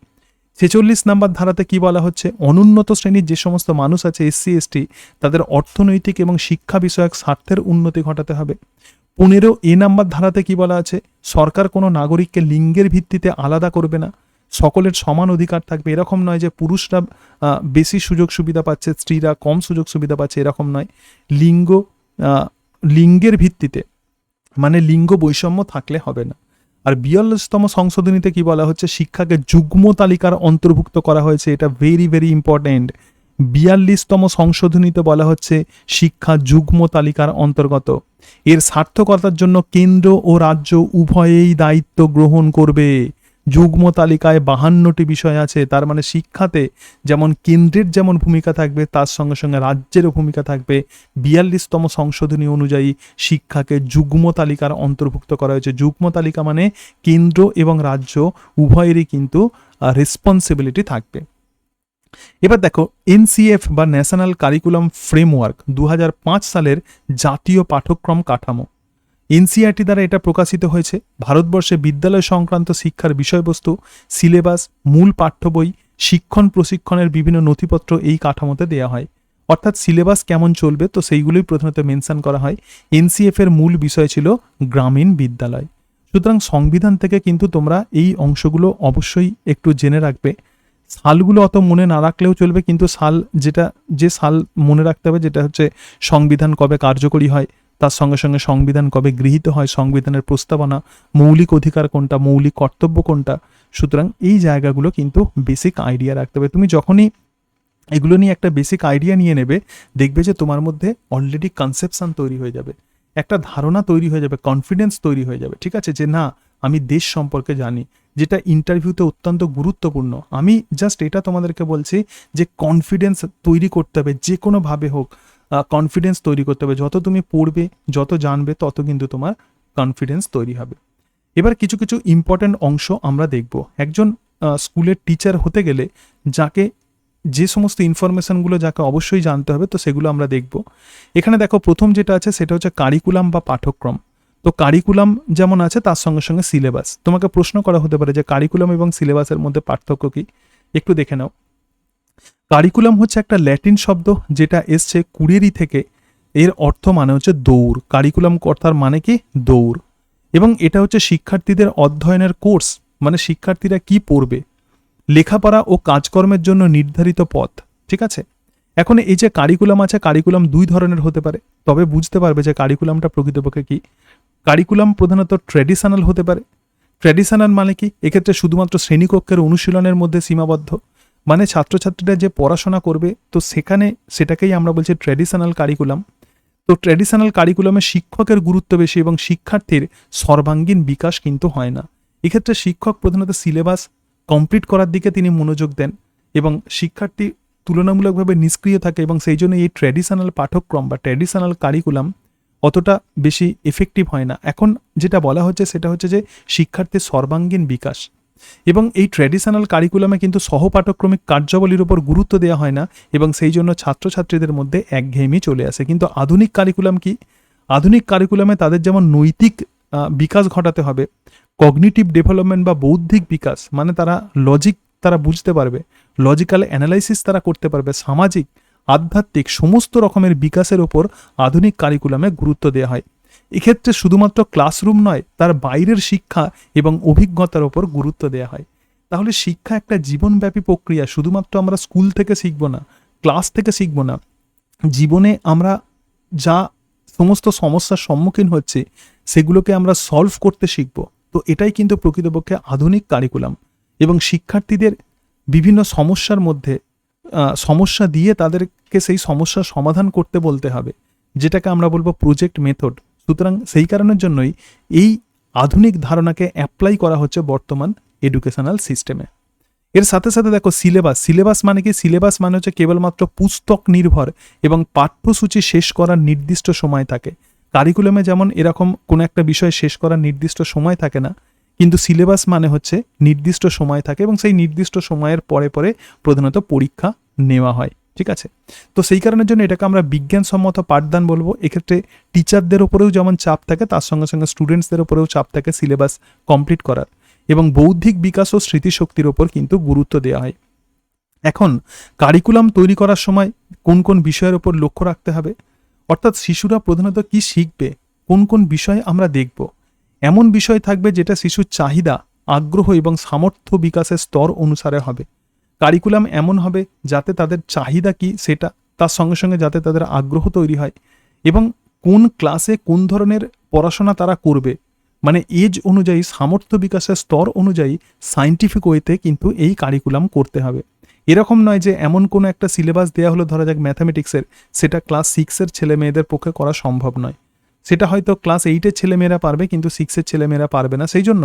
46 নম্বর ধারাতে কি বলা হচ্ছে, অনুন্নত শ্রেণীর যে সমস্ত মানুষ আছে SC ST তাদের অর্থনৈতিক এবং শিক্ষা বিষয়ক স্বার্থের উন্নতি ঘটাতে হবে। 15A নাম্বার ধারাতে কি বলা আছে, সরকার কোনো নাগরিককে লিঙ্গের ভিত্তিতে আলাদা করবে না, সকলের সমান অধিকার থাকবে। এরকম নয় যে পুরুষরা বেশি সুযোগ সুবিধা পাচ্ছে, স্ত্রীরা কম সুযোগ সুবিধা পাচ্ছে, এরকম নয়। লিঙ্গের ভিত্তিতে মানে লিঙ্গ বৈষম্য থাকলে হবে না। আর 42তম সংশোধনীতে কি বলা হচ্ছে, শিক্ষাকে যুগ্ম তালিকার অন্তর্ভুক্ত করা হয়েছে, এটা ভেরি ভেরি ইম্পর্টেন্ট। 42তম সংশোধনীতে বলা হচ্ছে শিক্ষা যুগ্ম তালিকার অন্তর্গত। এর সার্থকতার জন্য কেন্দ্র ও রাজ্য উভয়েই দায়িত্ব গ্রহণ করবে। যুগ্ম তালিকায় 52টি বিষয় আছে, তার মানে শিক্ষাতে যেমন কেন্দ্রের যেমন ভূমিকা থাকবে তার সঙ্গে সঙ্গে রাজ্যেরও ভূমিকা থাকবে। 42তম সংশোধনী অনুযায়ী শিক্ষাকে যুগ্ম তালিকার অন্তর্ভুক্ত করা হয়েছে। যুগ্ম তালিকা মানে কেন্দ্র এবং রাজ্য উভয়েরই কিন্তু রেসপন্সিবিলিটি থাকবে। এবার দেখো NCF বা ন্যাশনাল কারিকুলাম ফ্রেমওয়ার্ক 2005 সালের জাতীয় পাঠ্যক্রম কাঠামো। NCERT দ্বারা এটা প্রকাশিত হয়েছে। ভারতবর্ষে বিদ্যালয় সংক্রান্ত শিক্ষার বিষয়বস্তু, সিলেবাস, মূল পাঠ্য বই, শিক্ষণ প্রশিক্ষণের বিভিন্ন নথিপত্র এই কাঠামোতে দেওয়া হয়। অর্থাৎ সিলেবাস কেমন চলবে তো সেইগুলোই প্রধানত মেনশন করা হয়। NCF এর মূল বিষয় ছিল গ্রামীণ বিদ্যালয়। সুতরাং সংবিধান থেকে কিন্তু তোমরা এই অংশগুলো অবশ্যই একটু জেনে রাখবে। সালগুলো অত মনে না রাখলেও চলবে, কিন্তু যে সাল মনে রাখতে হবে যেটা হচ্ছে সংবিধান কবে কার্যকরী হয়, তার সঙ্গে সঙ্গে সংবিধান কবে গৃহীত হয়, সংবিধানের প্রস্তাবনা, মৌলিক অধিকার কোনটা, মৌলিক কর্তব্য কোনটা। সুতরাং এই জায়গাগুলো কিন্তু বেসিক আইডিয়া রাখতে হবে। তুমি যখনই এগুলো নিয়ে একটা বেসিক আইডিয়া নিয়ে নেবে, দেখবে যে তোমার মধ্যে অলরেডি কনসেপশন তৈরি হয়ে যাবে, একটা ধারণা তৈরি হয়ে যাবে, কনফিডেন্স তৈরি হয়ে যাবে, ঠিক আছে, যে না আমি দেশ সম্পর্কে জানি, যেটা ইন্টারভিউতে অত্যন্ত গুরুত্বপূর্ণ। আমি জাস্ট এটা তোমাদেরকে বলছি যে কনফিডেন্স তৈরি করতে হবে, যে কোনোভাবে হোক কনফিডেন্স তৈরি করতে হবে। যত তুমি পড়বে, যত জানবে, তত কিন্তু তোমার কনফিডেন্স তৈরি হবে। এবার কিছু কিছু ইম্পর্ট্যান্ট অংশ আমরা দেখব। একজন স্কুলের টিচার হতে গেলে যে সমস্ত ইনফরমেশনগুলো যাকে অবশ্যই জানতে হবে, তো সেগুলো আমরা দেখব। এখানে দেখো প্রথম যেটা আছে সেটা হচ্ছে কারিকুলাম বা পাঠ্যক্রম। তো কারিকুলাম যেমন আছে তার সঙ্গে সঙ্গে সিলেবাস। তোমাকে প্রশ্ন করা হতে পারে যে কারিকুলাম এবং সিলেবাসের মধ্যে পার্থক্য কি, একটু দেখে নাও। কারিকুলাম হচ্ছে একটা ল্যাটিন শব্দ যেটা এসছে কুরেরি থেকে। এর অর্থ মানে হচ্ছে দৌড়। কারিকুলাম কথার মানে কি, দৌড়। এবং এটা হচ্ছে শিক্ষার্থীদের অধ্যয়নের কোর্স, মানে শিক্ষার্থীরা কি পড়বে, লেখাপড়া ও কাজকর্মের জন্য নির্ধারিত পথ, ঠিক আছে। এখন এই যে কারিকুলাম আছে, কারিকুলাম দুই ধরনের হতে পারে, তবে বুঝতে পারবে যে কারিকুলামটা প্রকৃতপক্ষে কি। কারিকুলাম প্রধানত ট্র্যাডিশনাল হতে পারে। ট্র্যাডিশনাল মানে কি, এক্ষেত্রে শুধুমাত্র শ্রেণীকক্ষের অনুশীলনের মধ্যে সীমাবদ্ধ, মানে ছাত্রছাত্রীরা যে পড়াশোনা করবে তো সেটাকেই আমরা বলছি ট্র্যাডিশনাল কারিকুলাম। তো ট্র্যাডিশনাল কারিকুলামে শিক্ষকের গুরুত্ব বেশি এবং শিক্ষার্থীর সর্বাঙ্গীন বিকাশ কিন্তু হয় না। এক্ষেত্রে শিক্ষক প্রধানত সিলেবাস কমপ্লিট করার দিকে তিনি মনোযোগ দেন এবং শিক্ষার্থী তুলনামূলকভাবে নিষ্ক্রিয় থাকে, এবং সেই জন্য এই ট্র্যাডিশনাল পাঠ্যক্রম বা ট্র্যাডিশনাল কারিকুলাম অতটা বেশি এফেক্টিভ হয় না। এখন যেটা বলা হচ্ছে সেটা হচ্ছে যে শিক্ষার্থীর সর্বাঙ্গীন বিকাশ, এবং এই ট্র্যাডিশনাল কারিকুলামে কিন্তু সহপাঠক্রমিক কার্যাবলীর উপর গুরুত্ব দেওয়া হয় না এবং সেই জন্য ছাত্রছাত্রীদের মধ্যে একঘেয়েমি চলে আসে। কিন্তু আধুনিক কারিকুলাম কি, আধুনিক কারিকুলামে তাদের যেমন নৈতিক বিকাশ ঘটাতে হবে, কগনিটিভ ডেভেলপমেন্ট বা বৌদ্ধিক বিকাশ, মানে তারা বুঝতে পারবে, লজিক্যাল অ্যানালাইসিস তারা করতে পারবে, সামাজিক আধ্যাত্মিক সমস্ত রকমের বিকাশের ওপর আধুনিক কারিকুলামে গুরুত্ব দেওয়া হয়। এক্ষেত্রে শুধুমাত্র ক্লাসরুম নয়, তার বাইরের শিক্ষা এবং অভিজ্ঞতার ওপর গুরুত্ব দেওয়া হয়। তাহলে শিক্ষা একটা জীবনব্যাপী প্রক্রিয়া, শুধুমাত্র আমরা স্কুল থেকে শিখব না, ক্লাস থেকে শিখবো না, জীবনে আমরা যা সমস্ত সমস্যার সম্মুখীন হচ্ছে সেগুলোকে আমরা সলভ করতে শিখব। তো এটাই কিন্তু প্রকৃতপক্ষে আধুনিক কারিকুলাম। এবং শিক্ষার্থীদের বিভিন্ন সমস্যার মধ্যে সমস্যা দিয়ে তাদেরকে সেই সমস্যার সমাধান করতে বলতে হবে, যেটাকে আমরা বলবো প্রজেক্ট মেথড। সুতরাং সেই কারণের জন্যই এই আধুনিক ধারণাকে অ্যাপ্লাই করা হচ্ছে বর্তমান এডুকেশনাল সিস্টেমে। এর সাথে সাথে দেখো সিলেবাস মানে কি? সিলেবাস মানে হচ্ছে কেবলমাত্র পুস্তক নির্ভর এবং পাঠ্যসূচি শেষ করার নির্দিষ্ট সময় থাকে। কারিকুলামে যেমন এরকম কোনো একটা বিষয় শেষ করার নির্দিষ্ট সময় থাকে না, কিন্তু সিলেবাস মানে হচ্ছে নির্দিষ্ট সময় থাকে এবং সেই নির্দিষ্ট সময়ের পরে পরে প্রধানত পরীক্ষা নেওয়া হয়। ঠিক আছে, তো সেই কারণের জন্য এটাকে আমরা বিজ্ঞানসম্মত পাঠদান বলবো। এক্ষেত্রে টিচারদের ওপরেও যেমন চাপ থাকে, তার সঙ্গে সঙ্গে স্টুডেন্টসদের ওপরেও চাপ থাকে সিলেবাস কমপ্লিট করার, এবং বৌদ্ধিক বিকাশ ও স্মৃতিশক্তির ওপর কিন্তু গুরুত্ব দেওয়া হয়। এখন কারিকুলাম তৈরি করার সময় কোন কোন বিষয়ের ওপর লক্ষ্য রাখতে হবে, অর্থাৎ শিশুরা প্রধানত কি শিখবে, কোন কোন বিষয় আমরা দেখব। এমন বিষয় থাকবে যেটা শিশুর চাহিদা, আগ্রহ এবং সামর্থ্য বিকাশের স্তর অনুসারে হবে। কারিকুলাম এমন হবে যাতে তাদের চাহিদা কি সেটা, তার সঙ্গে সঙ্গে যাতে তাদের আগ্রহ তৈরি হয়, এবং কোন ক্লাসে কোন ধরনের পড়াশোনা তারা করবে, মানে এজ অনুযায়ী, সামর্থ্য বিকাশের স্তর অনুযায়ী সায়েন্টিফিক ওয়েতে কিন্তু এই কারিকুলাম করতে হবে। এরকম নয় যে এমন কোনো একটা সিলেবাস দেওয়া হলো, ধরা যাক ম্যাথামেটিক্সের, সেটা ক্লাস 6-এর ছেলে মেয়েদের পক্ষে করা সম্ভব নয়। সেটা হয়তো ক্লাস 8-এর ছেলেমেয়েরা পারবে কিন্তু 6-এর ছেলেমেয়েরা পারবে না। সেই জন্য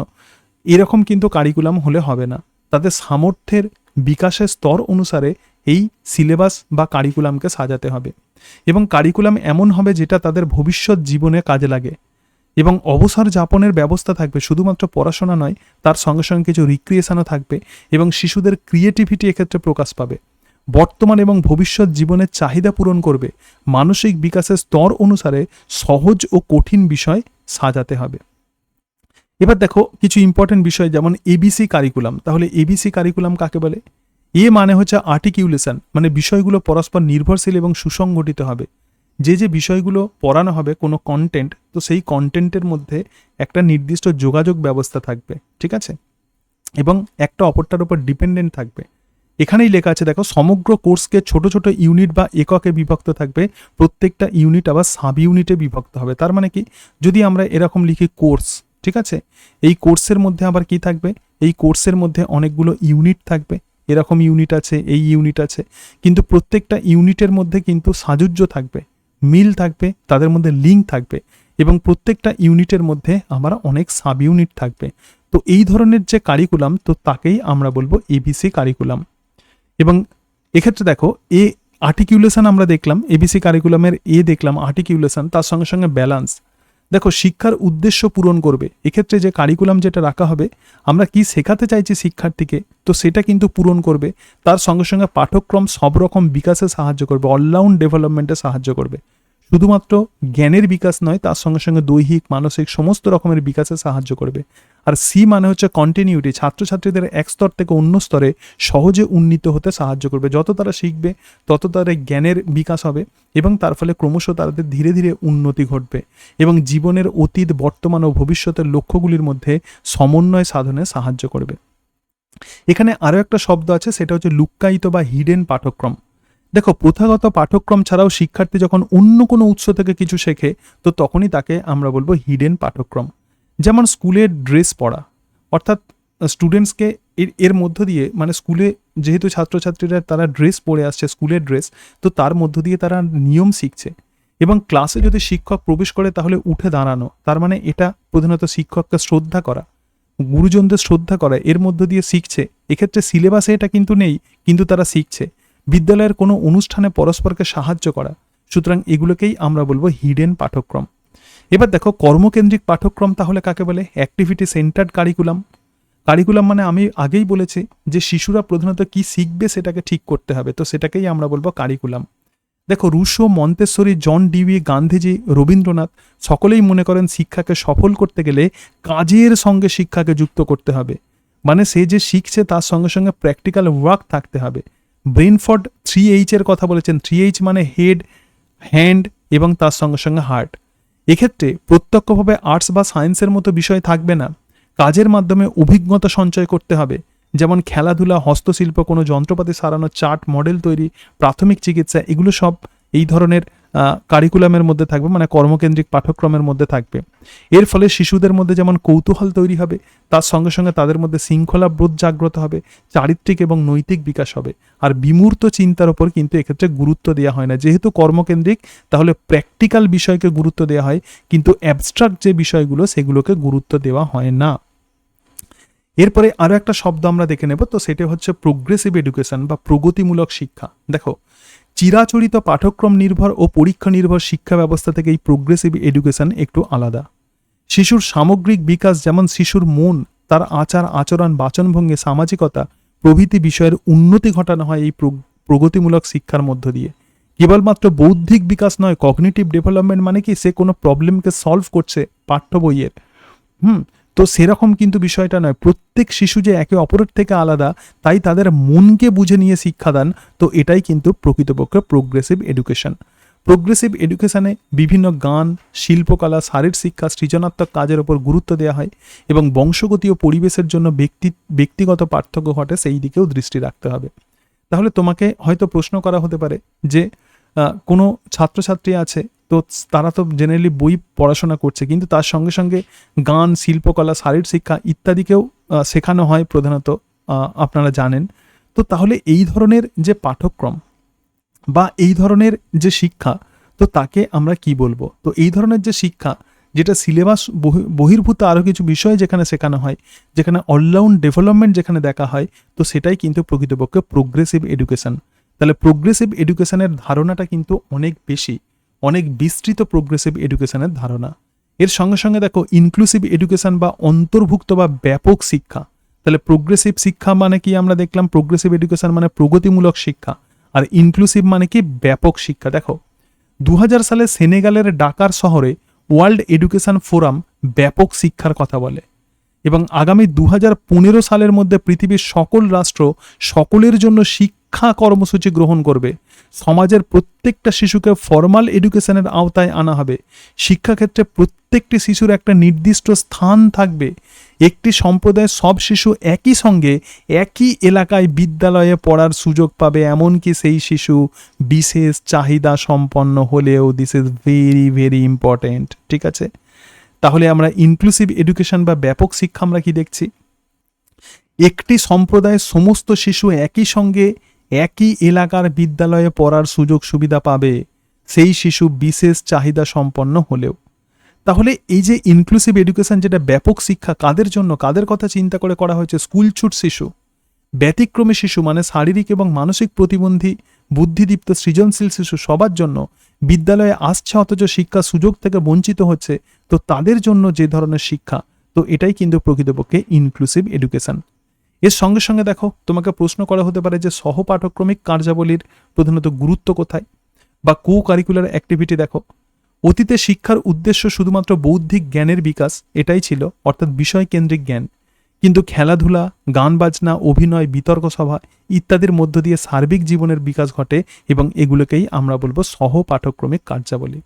এরকম কিন্তু কারিকুলাম হলে হবে না। তাদের সামর্থ্যের বিকাশের স্তর অনুসারে এই সিলেবাস বা কারিকুলামকে সাজাতে হবে, এবং কারিকুলাম এমন হবে যেটা তাদের ভবিষ্যৎ জীবনে কাজে লাগে, এবং অবসর যাপনের ব্যবস্থা থাকবে। শুধুমাত্র পড়াশোনা নয়, তার সঙ্গে সঙ্গে কিছু রিক্রিয়েশনও থাকবে, এবং শিশুদের ক্রিয়েটিভিটি এক্ষেত্রে প্রকাশ পাবে। বর্তমান এবং ভবিষ্যৎ জীবনের চাহিদা পূরণ করবে। মানসিক বিকাশের স্তর অনুসারে সহজ ও কঠিন বিষয় সাজাতে হবে। এবার দেখো কিছু ইম্পর্টেন্ট বিষয়, যেমন এবিসি কারিকুলাম। তাহলে এবিসি কারিকুলাম কাকে বলে? এ মানে হচ্ছে আর্টিকিউলেশন, মানে বিষয়গুলো পরস্পর নির্ভরশীল এবং সুসংগঠিত হবে। যে যে বিষয়গুলো পড়ানো হবে, কোনো কন্টেন্ট, তো সেই কন্টেন্টের মধ্যে একটা নির্দিষ্ট যোগাযোগ ব্যবস্থা থাকবে। ঠিক আছে, এবং একটা অপরটার উপর ডিপেন্ডেন্ট থাকবে। এখানেই লেখা আছে দেখো, সমগ্র কোর্সকে ছোট ছোট ইউনিট বা এককে বিভক্ত থাকবে। প্রত্যেকটা ইউনিট আবার সাব ইউনিটে বিভক্ত হবে। তার মানে কি, যদি আমরা এরকম লিখি কোর্স, ঠিক আছে, এই কোর্সের মধ্যে আবার কি থাকবে? এই কোর্সের মধ্যে অনেকগুলো ইউনিট থাকবে। এরকম ইউনিট আছে, এই ইউনিট আছে, কিন্তু প্রত্যেকটা ইউনিটের মধ্যে কিন্তু সাযুজ্য থাকবে, মিল থাকবে, তাদের মধ্যে লিঙ্ক থাকবে, এবং প্রত্যেকটা ইউনিটের মধ্যে আমরা অনেক সাব ইউনিট থাকবে। তো এই ধরনের যে কারিকুলাম, তো তাকেই আমরা বলবো এবিসি কারিকুলাম। এবং এক্ষেত্রে দেখো, এ আর্টিকুলেশন আমরা দেখলাম, এবিসি কারিকুলামের এ দেখলাম আর্টিকুলেশন, তার সঙ্গে সঙ্গে ব্যালেন্স। দেখো, শিক্ষার উদ্দেশ্য পূরণ করবে। এক্ষেত্রে যে কারিকুলাম যেটা রাখা হবে, আমরা কি শেখাতে চাইছি শিক্ষার্থীকে, তো সেটা কিন্তু পূরণ করবে। তার সঙ্গে সঙ্গে পাঠ্যক্রম সব রকম বিকাশে সাহায্য করবে, অলরাউন্ড ডেভেলপমেন্টে সাহায্য করবে। শুধুমাত্র জ্ঞানের বিকাশ নয়, তার সঙ্গে সঙ্গে দৈহিক, মানসিক সমস্ত রকমের বিকাশে সাহায্য করবে। আর সি মানে হচ্ছে কন্টিনিউটি, ছাত্রছাত্রীদের এক স্তর থেকে অন্য স্তরে সহজে উন্নীত হতে সাহায্য করবে। যত তারা শিখবে তত তাদের জ্ঞানের বিকাশ হবে, এবং তার ফলে ক্রমশ তাদের ধীরে ধীরে উন্নতি ঘটবে, এবং জীবনের অতীত, বর্তমান ও ভবিষ্যতের লক্ষ্যগুলির মধ্যে সমন্বয় সাধনে সাহায্য করবে। এখানে আরও একটা শব্দ আছে, সেটা হচ্ছে লুক্কায়িত বা হিডেন পাঠ্যক্রম। দেখো, প্রথাগত পাঠ্যক্রম ছাড়াও শিক্ষার্থী যখন অন্য কোনো উৎস থেকে কিছু শেখে, তো তখনই তাকে আমরা বলবো হিডেন পাঠ্যক্রম। যেমন স্কুলের ড্রেস পড়া, অর্থাৎ স্টুডেন্টসকে এর মধ্য দিয়ে, মানে স্কুলে যেহেতু ছাত্রছাত্রীরা তারা ড্রেস পরে আসছে, স্কুলের ড্রেস, তো তার মধ্য দিয়ে তারা নিয়ম শিখছে। এবং ক্লাসে যদি শিক্ষক প্রবেশ করে তাহলে উঠে দাঁড়ানো, তার মানে এটা প্রধানত শিক্ষককে শ্রদ্ধা করা, গুরুজনদের শ্রদ্ধা করা, এর মধ্য দিয়ে শিখছে। এক্ষেত্রে সিলেবাসে এটা কিন্তু নেই, কিন্তু তারা শিখছে। বিদ্যালয়ের কোনো অনুষ্ঠানে পরস্পরকে সাহায্য করা। সুতরাং এগুলোকেই আমরা বলবো হিডেন পাঠ্যক্রম। এবার দেখো, কর্মকেন্দ্রিক পাঠ্যক্রম তাহলে কাকে বলে? Activity centred curriculum. কারিকুলাম মানে আমি আগেই বলেছি যে শিশুরা প্রধানত কি শিখবে সেটাকে ঠিক করতে হবে, তো সেটাকেই আমরা বলবো কারিকুলাম। দেখো, Rousseau, Montessori, John Dewey, Gandhiji, Rabindranath সকলেই মনে করেন শিক্ষাকে সফল করতে গেলে কাজের সঙ্গে শিক্ষাকে যুক্ত করতে হবে। মানে সে যে শিখছে তার সঙ্গে সঙ্গে প্র্যাকটিক্যাল ওয়ার্ক থাকতে হবে। ব্রেনফোর্ড 3H এর কথা বলেছেন। 3H মানে হেড, হ্যান্ড এবং তার সঙ্গে সঙ্গে হার্ট। এক্ষেত্রে প্রত্যক্ষভাবে আর্টস বা সায়েন্সের মতো বিষয় থাকবে না। কাজের মাধ্যমে অভিজ্ঞতা সঞ্চয় করতে হবে। যেমন খেলাধুলা, হস্তশিল্প, কোনো যন্ত্রপাতি সারানো, চার্ট, মডেল তৈরি, প্রাথমিক চিকিৎসা, এগুলো সব এই ধরনের কারিকুলামের মধ্যে থাকবে, মানে কর্মকেন্দ্রিক পাঠ্যক্রমের মধ্যে থাকবে। এর ফলে শিশুদের মধ্যে যেমন কৌতূহল তৈরি হবে, তার সঙ্গে সঙ্গে তাদের মধ্যে শৃঙ্খলা বোধ জাগ্রত হবে, চারিত্রিক এবং নৈতিক বিকাশ হবে। আর বিমূর্ত চিন্তার ওপর কিন্তু এক্ষেত্রে গুরুত্ব দেওয়া হয় না, যেহেতু কর্মকেন্দ্রিক, তাহলে প্র্যাকটিক্যাল বিষয়কে গুরুত্ব দেওয়া হয়, কিন্তু অ্যাবস্ট্রাক্ট যে বিষয়গুলো সেগুলোকে গুরুত্ব দেওয়া হয় না। এরপরে আরও একটা শব্দ আমরা দেখে নেব, তো সেটা হচ্ছে প্রোগ্রেসিভ এডুকেশন বা প্রগতিমূলক শিক্ষা। দেখো, চিরাচরিত পাঠ্যক্রম নির্ভর ও পরীক্ষা নির্ভর শিক্ষা ব্যবস্থা থেকে এই প্রোগ্রেসিভ এডুকেশন একটু আলাদা। শিশুর সামগ্রিক বিকাশ, যেমন শিশুর মন, তার আচার আচরণ, বাচনভঙ্গি, সামাজিকতা প্রভৃতি বিষয়ের উন্নতি ঘটানো হয় এই প্রগতিমূলক শিক্ষার মধ্য দিয়ে। কেবলমাত্র বৌদ্ধিক বিকাশ নয়, কগনিটিভ ডেভেলপমেন্ট মানে কি সে কোনো প্রবলেমকে সলভ করছে পাঠ্য বইয়ের, তো সেরকম কিন্তু বিষয়টা নয়। প্রত্যেক শিশু যে একে অপরের থেকে আলাদা, তাই তাদের মনকে বুঝে নিয়ে শিক্ষাদান, তো এটাই কিন্তু প্রকৃতপক্ষে প্রোগ্রেসিভ এডুকেশন। প্রোগ্রেসিভ এডুকেশনে বিভিন্ন গান, শিল্পকলা, শারীর শিক্ষা, সৃজনাত্মক কাজের ওপর গুরুত্ব দেওয়া হয় এবং বংশগতি ও পরিবেশের জন্য ব্যক্তিগত পার্থক্য ঘটে, সেই দিকেও দৃষ্টি রাখতে হবে। তাহলে তোমাকে হয়তো প্রশ্ন করা হতে পারে যে কোনো ছাত্রছাত্রী আছে, তো তারা তো জেনারেলি বই পড়াশোনা করছে, কিন্তু তার সঙ্গে সঙ্গে গান, শিল্পকলা, শারীর শিক্ষা ইত্যাদিকেও শেখানো হয় প্রধানত, আপনারা জানেন। তো তাহলে এই ধরনের যে পাঠ্যক্রম বা এই ধরনের যে শিক্ষা, তো তাকে আমরা কি বলবো? তো এই ধরনের যে শিক্ষা, যেটা সিলেবাস বহির্ভূত আরও কিছু বিষয় যেখানে শেখানো হয়, যেখানে অলরাউন্ড ডেভেলপমেন্ট যেখানে দেখা হয়, তো সেটাই কিন্তু প্রকৃতপক্ষে প্রোগ্রেসিভ এডুকেশন। তাহলে প্রোগ্রেসিভ এডুকেশনের ধারণাটা কিন্তু অনেক বেশি, অনেক বিস্তৃত প্রোগ্রেসিভ এডুকেশনের ধারণা। এর সঙ্গে সঙ্গে দেখো, ইনক্লুসিভ এডুকেশন বা অন্তর্ভুক্ত বা ব্যাপক শিক্ষা। তাহলে প্রোগ্রেসিভ শিক্ষা মানে কি আমরা দেখলাম, প্রোগ্রেসিভ এডুকেশন মানে প্রগতিমূলক শিক্ষা, আর ইনক্লুসিভ মানে কি ব্যাপক শিক্ষা। দেখো, 2000 সালে সেনেগালের ডাকার শহরে ওয়ার্ল্ড এডুকেশন ফোরাম ব্যাপক শিক্ষার কথা বলে, এবং আগামী 2015 সালের মধ্যে পৃথিবীর সকল রাষ্ট্র সকলের জন্য শিক্ষা কর্মসূচি গ্রহণ করবে। সমাজের প্রত্যেকটা শিশুকে ফর্মাল এডুকেশনের আওতায় আনা হবে। শিক্ষাক্ষেত্রে প্রত্যেকটি শিশুর একটা নির্দিষ্ট স্থান থাকবে। একটি সম্প্রদায়ের সব শিশু একই সঙ্গে একই এলাকায় বিদ্যালয়ে পড়ার সুযোগ পাবে, এমনকি সেই শিশু বিশেষ চাহিদা সম্পন্ন হলেও। This is very very important, ঠিক আছে? তাহলে আমরা ইনক্লুসিভ এডুকেশন বা ব্যাপক শিক্ষা আমরা কি দেখছি? একটি সম্প্রদায়ের সমস্ত শিশু একই সঙ্গে একই এলাকার বিদ্যালয়ে পড়ার সুযোগ সুবিধা পাবে, সেই শিশু বিশেষ চাহিদা সম্পন্ন হলেও। তাহলে এই যে ইনক্লুসিভ এডুকেশন, যেটা ব্যাপক শিক্ষা, কাদের জন্য, কাদের কথা চিন্তা করে করা হয়েছে? স্কুলছুট শিশু, ব্যতিক্রমী শিশু মানে শারীরিক এবং মানসিক প্রতিবন্ধী, বুদ্ধিদীপ্ত, সৃজনশীল শিশু, সবার জন্য। বিদ্যালয়ে আসছে অথচ শিক্ষা সুযোগ থেকে বঞ্চিত হচ্ছে, তো তাদের জন্য যে ধরনের শিক্ষা, তো এটাই কিন্তু প্রকৃতপক্ষে ইনক্লুসিভ এডুকেশন। এর সঙ্গে সঙ্গে দেখো, তোমাকে প্রশ্ন করা হতে পারে যে সহপাঠক্রমিক কার্যাবলীর প্রধানত গুরুত্ব কোথায়, বা কো কারিকুলার অ্যাক্টিভিটি। দেখো, অতীতে শিক্ষার উদ্দেশ্য শুধুমাত্র বৌদ্ধিক জ্ঞানের বিকাশ, এটাই ছিল, অর্থাৎ বিষয়কেন্দ্রিক জ্ঞান। কিন্তু খেলাধুলা, গান বাজনা, অভিনয়, বিতর্ক সভা ইত্যাদির মধ্য দিয়ে সার্বিক জীবনের বিকাশ ঘটে, এবং এগুলোকেই আমরা বলবো সহপাঠক্রমিক কার্যাবলী।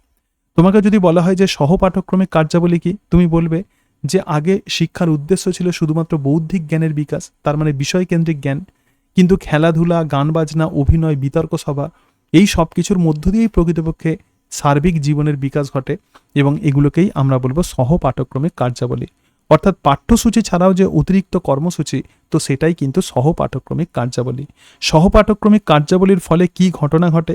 তোমাকে যদি বলা হয় যে সহপাঠক্রমিক কার্যাবলী কি, তুমি বলবে যে আগে শিক্ষার উদ্দেশ্য ছিল শুধুমাত্র বৌদ্ধিক জ্ঞানের বিকাশ, তার মানে বিষয়কেন্দ্রিক জ্ঞান, কিন্তু খেলাধুলা, গান বাজনা, অভিনয়, বিতর্ক সভা এই সব কিছুর মধ্য দিয়েই প্রকৃতপক্ষে সার্বিক জীবনের বিকাশ ঘটে, এবং এগুলোকেই আমরা বলবো সহপাঠক্রমিক কার্যাবলী। অর্থাৎ পাঠ্যসূচি ছাড়াও যে অতিরিক্ত কর্মসূচি, তো সেটাই কিন্তু সহপাঠক্রমিক কার্যাবলী। সহপাঠক্রমিক কার্যাবলীর ফলে কি ঘটনা ঘটে?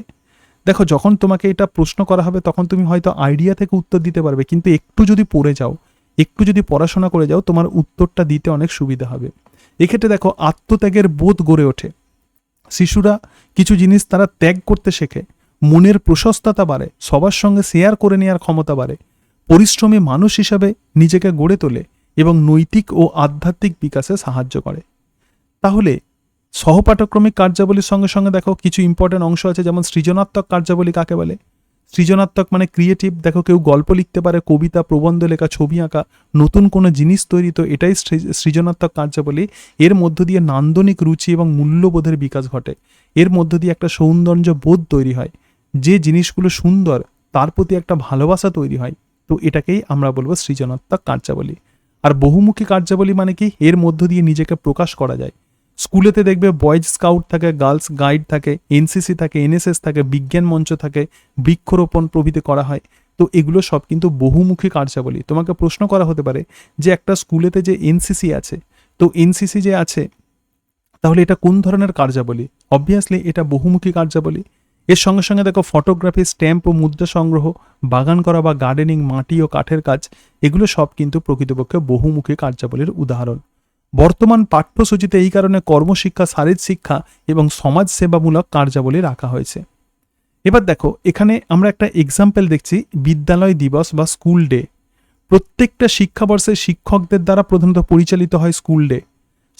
দেখো, যখন তোমাকে এটা প্রশ্ন করা হবে তখন তুমি হয়তো আইডিয়া থেকে উত্তর দিতে পারবে, কিন্তু একটু যদি পড়ে যাও, একটু যদি পড়াশোনা করে যাও, তোমার উত্তরটা দিতে অনেক সুবিধা হবে। এক্ষেত্রে দেখো, আত্মত্যাগের বোধ গড়ে ওঠে। শিশুরা কিছু জিনিস তারা ত্যাগ করতে শেখে, মনের প্রশস্ততা বাড়ে, সবার সঙ্গে শেয়ার করে নেওয়ার ক্ষমতা বাড়ে, পরিশ্রমী মানুষ হিসাবে নিজেকে গড়ে তোলে, এবং নৈতিক ও আধ্যাত্মিক বিকাশে সাহায্য করে। তাহলে সহপাঠক্রমিক কার্যাবলীর সঙ্গে সঙ্গে দেখো কিছু ইম্পর্টেন্ট অংশ আছে, যেমন সৃজনাত্মক কার্যাবলী কাকে বলে? সৃজনাত্মক মানে ক্রিয়েটিভ। দেখো, কেউ গল্প লিখতে পারে, কবিতা, প্রবন্ধ লেখা, ছবি আঁকা, নতুন কোনো জিনিস তৈরি, তো এটাই সৃজনাত্মক কার্যাবলী। এর মধ্য দিয়ে নান্দনিক রুচি এবং মূল্যবোধের বিকাশ ঘটে। এর মধ্য দিয়ে একটা সৌন্দর্য বোধ তৈরি হয়, যে জিনিসগুলো সুন্দর তার প্রতি একটা ভালোবাসা তৈরি হয়, তো এটাকেই আমরা বলবো সৃজনাত্মক কার্যাবলী। আর বহুমুখী কার্যাবলী মানে কি? এর মধ্য দিয়ে নিজেকে প্রকাশ করা যায়। স্কুলেতে দেখবে বয়েজ স্কাউট থাকে, গার্লস গাইড থাকে, এনসিসি থাকে, এনএসএস থাকে, বিজ্ঞান মঞ্চ থাকে, বৃক্ষরোপণ প্রভৃতি করা হয়। তো এগুলো সব কিন্তু বহুমুখী কার্যাবলী। তোমাকে প্রশ্ন করা হতে পারে যে একটা স্কুলেতে যে এনসিসি আছে, তো এনসিসি যে আছে তাহলে এটা কোন ধরনের কার্যাবলী? অবভিয়াসলি এটা বহুমুখী কার্যাবলী। এর সঙ্গে সঙ্গে দেখো ফটোগ্রাফি, স্ট্যাম্প ও মুদ্রা সংগ্রহ, বাগান করা বা গার্ডেনিং, মাটি ও কাঠের কাজ, এগুলো সব কিন্তু প্রকৃতপক্ষে বহুমুখী কার্যাবলীর উদাহরণ। বর্তমান পাঠ্যসূচিতে এই কারণে কর্মশিক্ষা, শারীরিক শিক্ষা এবং সমাজ সেবামূলক কার্যাবলী রাখা হয়েছে। এবার দেখো এখানে আমরা একটা এক্সাম্পল দেখছি, বিদ্যালয় দিবস বা স্কুল ডে। প্রত্যেকটা শিক্ষাবর্ষে শিক্ষকদের দ্বারা প্রধানত পরিচালিত হয় স্কুল ডে।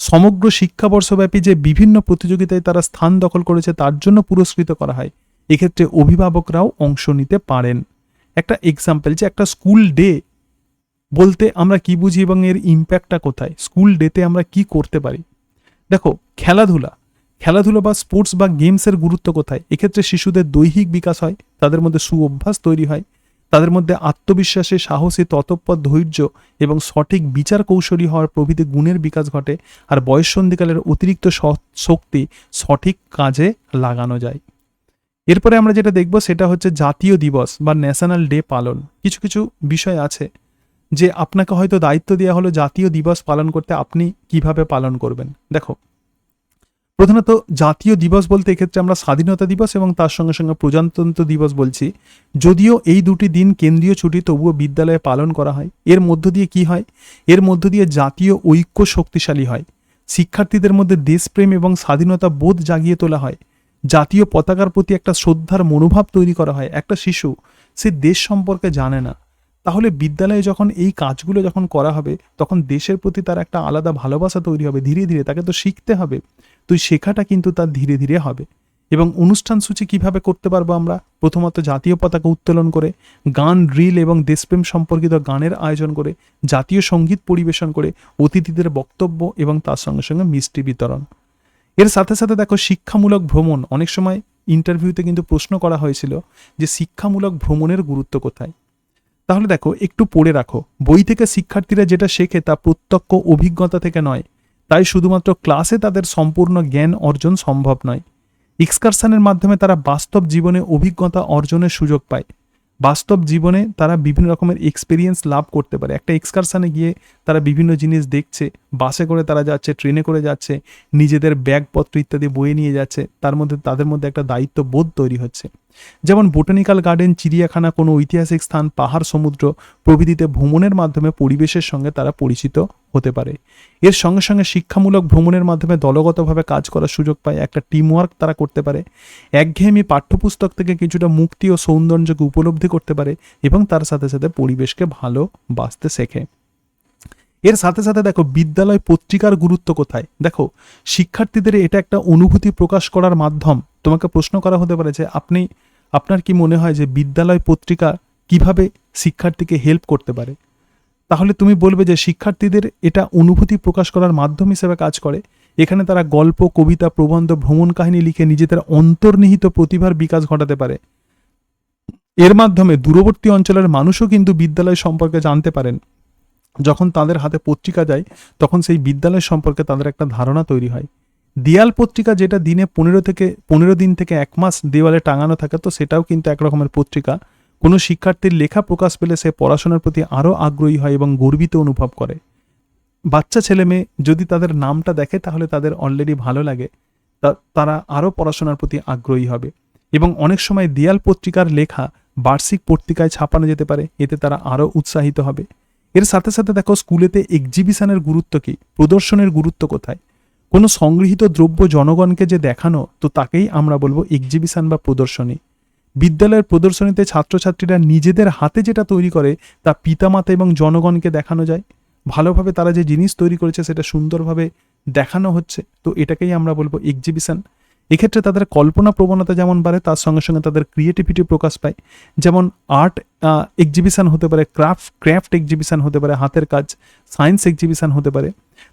সমগ্র শিক্ষাবর্ষব্যাপী যে বিভিন্ন প্রতিযোগিতায় তারা স্থান দখল করেছে তার জন্য পুরস্কৃত করা হয়। এক্ষেত্রে অভিভাবকরাও অংশ নিতে পারেন। একটা এক্সাম্পল যে একটা স্কুল ডে বলতে আমরা কি বুঝি এবং এর ইম্প্যাক্টটা কোথায়, স্কুল ডেতে আমরা কি করতে পারি। দেখো খেলাধুলা বা স্পোর্টস বা গেমসের গুরুত্ব কোথায়? এক্ষেত্রে শিশুদের দৈহিক বিকাশ হয়, তাদের মধ্যে সুঅভ্যাস তৈরি হয়, তাদের মধ্যে আত্মবিশ্বাসী, সাহসী, তৎপর, ধৈর্য এবং সঠিক বিচার কৌশলী হওয়ার প্রভৃতি গুণের বিকাশ ঘটে। আর বয়ঃসন্ধিকালের অতিরিক্ত শক্তি সঠিক কাজে লাগানো যায়। এরপরে আমরা যেটা দেখব সেটা হচ্ছে জাতীয় দিবস বা ন্যাশনাল ডে পালন। কিছু কিছু বিষয় আছে যে আপনাকে হয়তো দায়িত্ব দেওয়া হলো জাতীয় দিবস পালন করতে, আপনি কিভাবে পালন করবেন। দেখো প্রধানত জাতীয় দিবস বলতে এক্ষেত্রে আমরা স্বাধীনতা দিবস এবং তার সঙ্গে সঙ্গে প্রজাতন্ত্র দিবস বলছি। যদিও এই দুটি দিন কেন্দ্রীয় ছুটি, তবুও বিদ্যালয়ে পালন করা হয়। এর মধ্য দিয়ে কি হয়? এর মধ্য দিয়ে জাতীয় ঐক্য শক্তিশালী হয়, শিক্ষার্থীদের মধ্যে দেশপ্রেম এবং স্বাধীনতা বোধ জাগিয়ে তোলা হয়, জাতীয় পতাকার প্রতি একটা শ্রদ্ধার মনোভাব তৈরি করা হয়। একটা শিশু সে দেশ সম্পর্কে জানে না, তাহলে বিদ্যালয়ে যখন এই কাজগুলো যখন করা হবে তখন দেশের প্রতি তার একটা আলাদা ভালোবাসা তৈরি হবে। ধীরে ধীরে তাকে তো শিখতে হবে, তো শেখাটা কিন্তু তার ধীরে ধীরে হবে। এবং অনুষ্ঠান সূচি কিভাবে করতে পারবো আমরা? প্রথমত জাতীয় পতাকা উত্তোলন করে, গান, রিল এবং দেশপ্রেম সম্পর্কিত গানের আয়োজন করে, জাতীয় সঙ্গীত পরিবেশন করে, অতিথিদের বক্তব্য এবং তার সঙ্গে সঙ্গে মিষ্টি বিতরণ। এর সাথে সাথে দেখো শিক্ষামূলক ভ্রমণ। অনেক সময় ইন্টারভিউতে কিন্তু প্রশ্ন করা হয়েছিল যে শিক্ষামূলক ভ্রমণের গুরুত্ব কোথায়। তাহলে দেখো একটু পড়ে রাখো, বই থেকে শিক্ষার্থীরা যেটা শেখে তা প্রত্যক্ষ অভিজ্ঞতা থেকে নয়, তাই শুধুমাত্র ক্লাসে তাদের সম্পূর্ণ জ্ঞান অর্জন সম্ভব নয়। এক্সকারশনের মাধ্যমে তারা বাস্তব জীবনে অভিজ্ঞতা অর্জনের সুযোগ পায়। বাস্তব জীবনে তারা বিভিন্ন রকমের এক্সপিরিয়েন্স লাভ করতে পারে। একটা এক্সকারশনে গিয়ে তারা বিভিন্ন জিনিস দেখছে, বাসে করে তারা যাচ্ছে, ট্রেনে করে যাচ্ছে, নিজেদের ব্যাগপত্র ইত্যাদি বয়ে নিয়ে যাচ্ছে, তাদের মধ্যে একটা দায়িত্ব বোধ তৈরি হচ্ছে। যেমন বোটানিক্যাল গার্ডেন, চিড়িয়াখানা, কোনো ঐতিহাসিক স্থান, পাহাড়, সমুদ্র প্রভৃতিতে ভ্রমণের মাধ্যমে পরিবেশের সঙ্গে তারা পরিচিত হতে পারে। এর সঙ্গে সঙ্গে শিক্ষামূলক ভ্রমণের মাধ্যমে দলগতভাবে কাজ করার সুযোগ পায়, একটা টিমওয়ার্ক তারা করতে পারে, একঘেয়েমি পাঠ্যপুস্তক থেকে কিছুটা মুক্তি ও সৌন্দর্যকে উপলব্ধি করতে পারে এবং তার সাথে সাথে পরিবেশকে ভালোবাসতে শেখে। এর সাথে সাথে দেখো বিদ্যালয় পত্রিকার গুরুত্ব কোথায়। দেখো শিক্ষার্থীদের এটা একটা অনুভূতি প্রকাশ করার মাধ্যম। তোমাকে প্রশ্ন করা হতে পারে যে আপনার কি মনে হয় যে বিদ্যালয় পত্রিকা কিভাবে শিক্ষার্থীকে হেল্প করতে পারে? তাহলে তুমি বলবে যে শিক্ষার্থীদের এটা অনুভূতি প্রকাশ করার মাধ্যম হিসেবে কাজ করে। এখানে তারা গল্প, কবিতা, প্রবন্ধ, ভ্রমণ কাহিনী লিখে নিজেদের অন্তর্নিহিত প্রতিভার বিকাশ ঘটাতে পারে। এর মাধ্যমে দূরবর্তী অঞ্চলের মানুষও কিন্তু বিদ্যালয় সম্পর্কে জানতে পারেন। যখন তাদের হাতে পত্রিকা যায় তখন সেই বিদ্যালয় সম্পর্কে তাদের একটা ধারণা তৈরি হয়। দেয়াল পত্রিকা যেটা দিনে 15 দিন থেকে 1 মাস দেওয়ালে টাঙানো থাকে, তো সেটাও কিন্তু এক রকমের পত্রিকা। কোনো শিক্ষার্থীর লেখা প্রকাশ পেলে সে পড়াশোনার প্রতি আরও আগ্রহী হয় এবং গর্বিত অনুভব করে। বাচ্চা ছেলে মেয়ে যদি তাদের নামটা দেখে তাহলে তাদের অলরেডি ভালো লাগে, তারা আরও পড়াশোনার প্রতি আগ্রহী হবে। এবং অনেক সময় দেয়াল পত্রিকার লেখা বার্ষিক পত্রিকায় ছাপানো যেতে পারে, এতে তারা আরও উৎসাহিত হবে। এর সাথে সাথে দেখো স্কুলেতে এক্সিবিশনের গুরুত্ব কি, প্রদর্শনের গুরুত্ব কোথায়। কোনো সংগৃহীত দ্রব্য জনগণকে যে দেখানো, তো তাকেই আমরা বলবো এক্সিবিশন বা প্রদর্শনী। বিদ্যালয়ের প্রদর্শনীতে ছাত্রছাত্রীরা নিজেদের হাতে যেটা তৈরি করে তা পিতামাতা এবং জনগণকে দেখানো যায়। ভালোভাবে তারা যে জিনিস তৈরি করেছে সেটা সুন্দরভাবে দেখানো হচ্ছে, তো এটাকেই আমরা বলবো এক্সিবিশন। এক্ষেত্রে তাদের কল্পনা প্রবণতা যেমন বাড়ে, তার সঙ্গে সঙ্গে তাদের ক্রিয়েটিভিটি প্রকাশ পায়। যেমন আর্ট এক্সিবিশন হতে পারে, ক্রাফট এক্সিবিশন হতে পারে, হাতের কাজ, সায়েন্স এক্সিবিশন হতে পারে।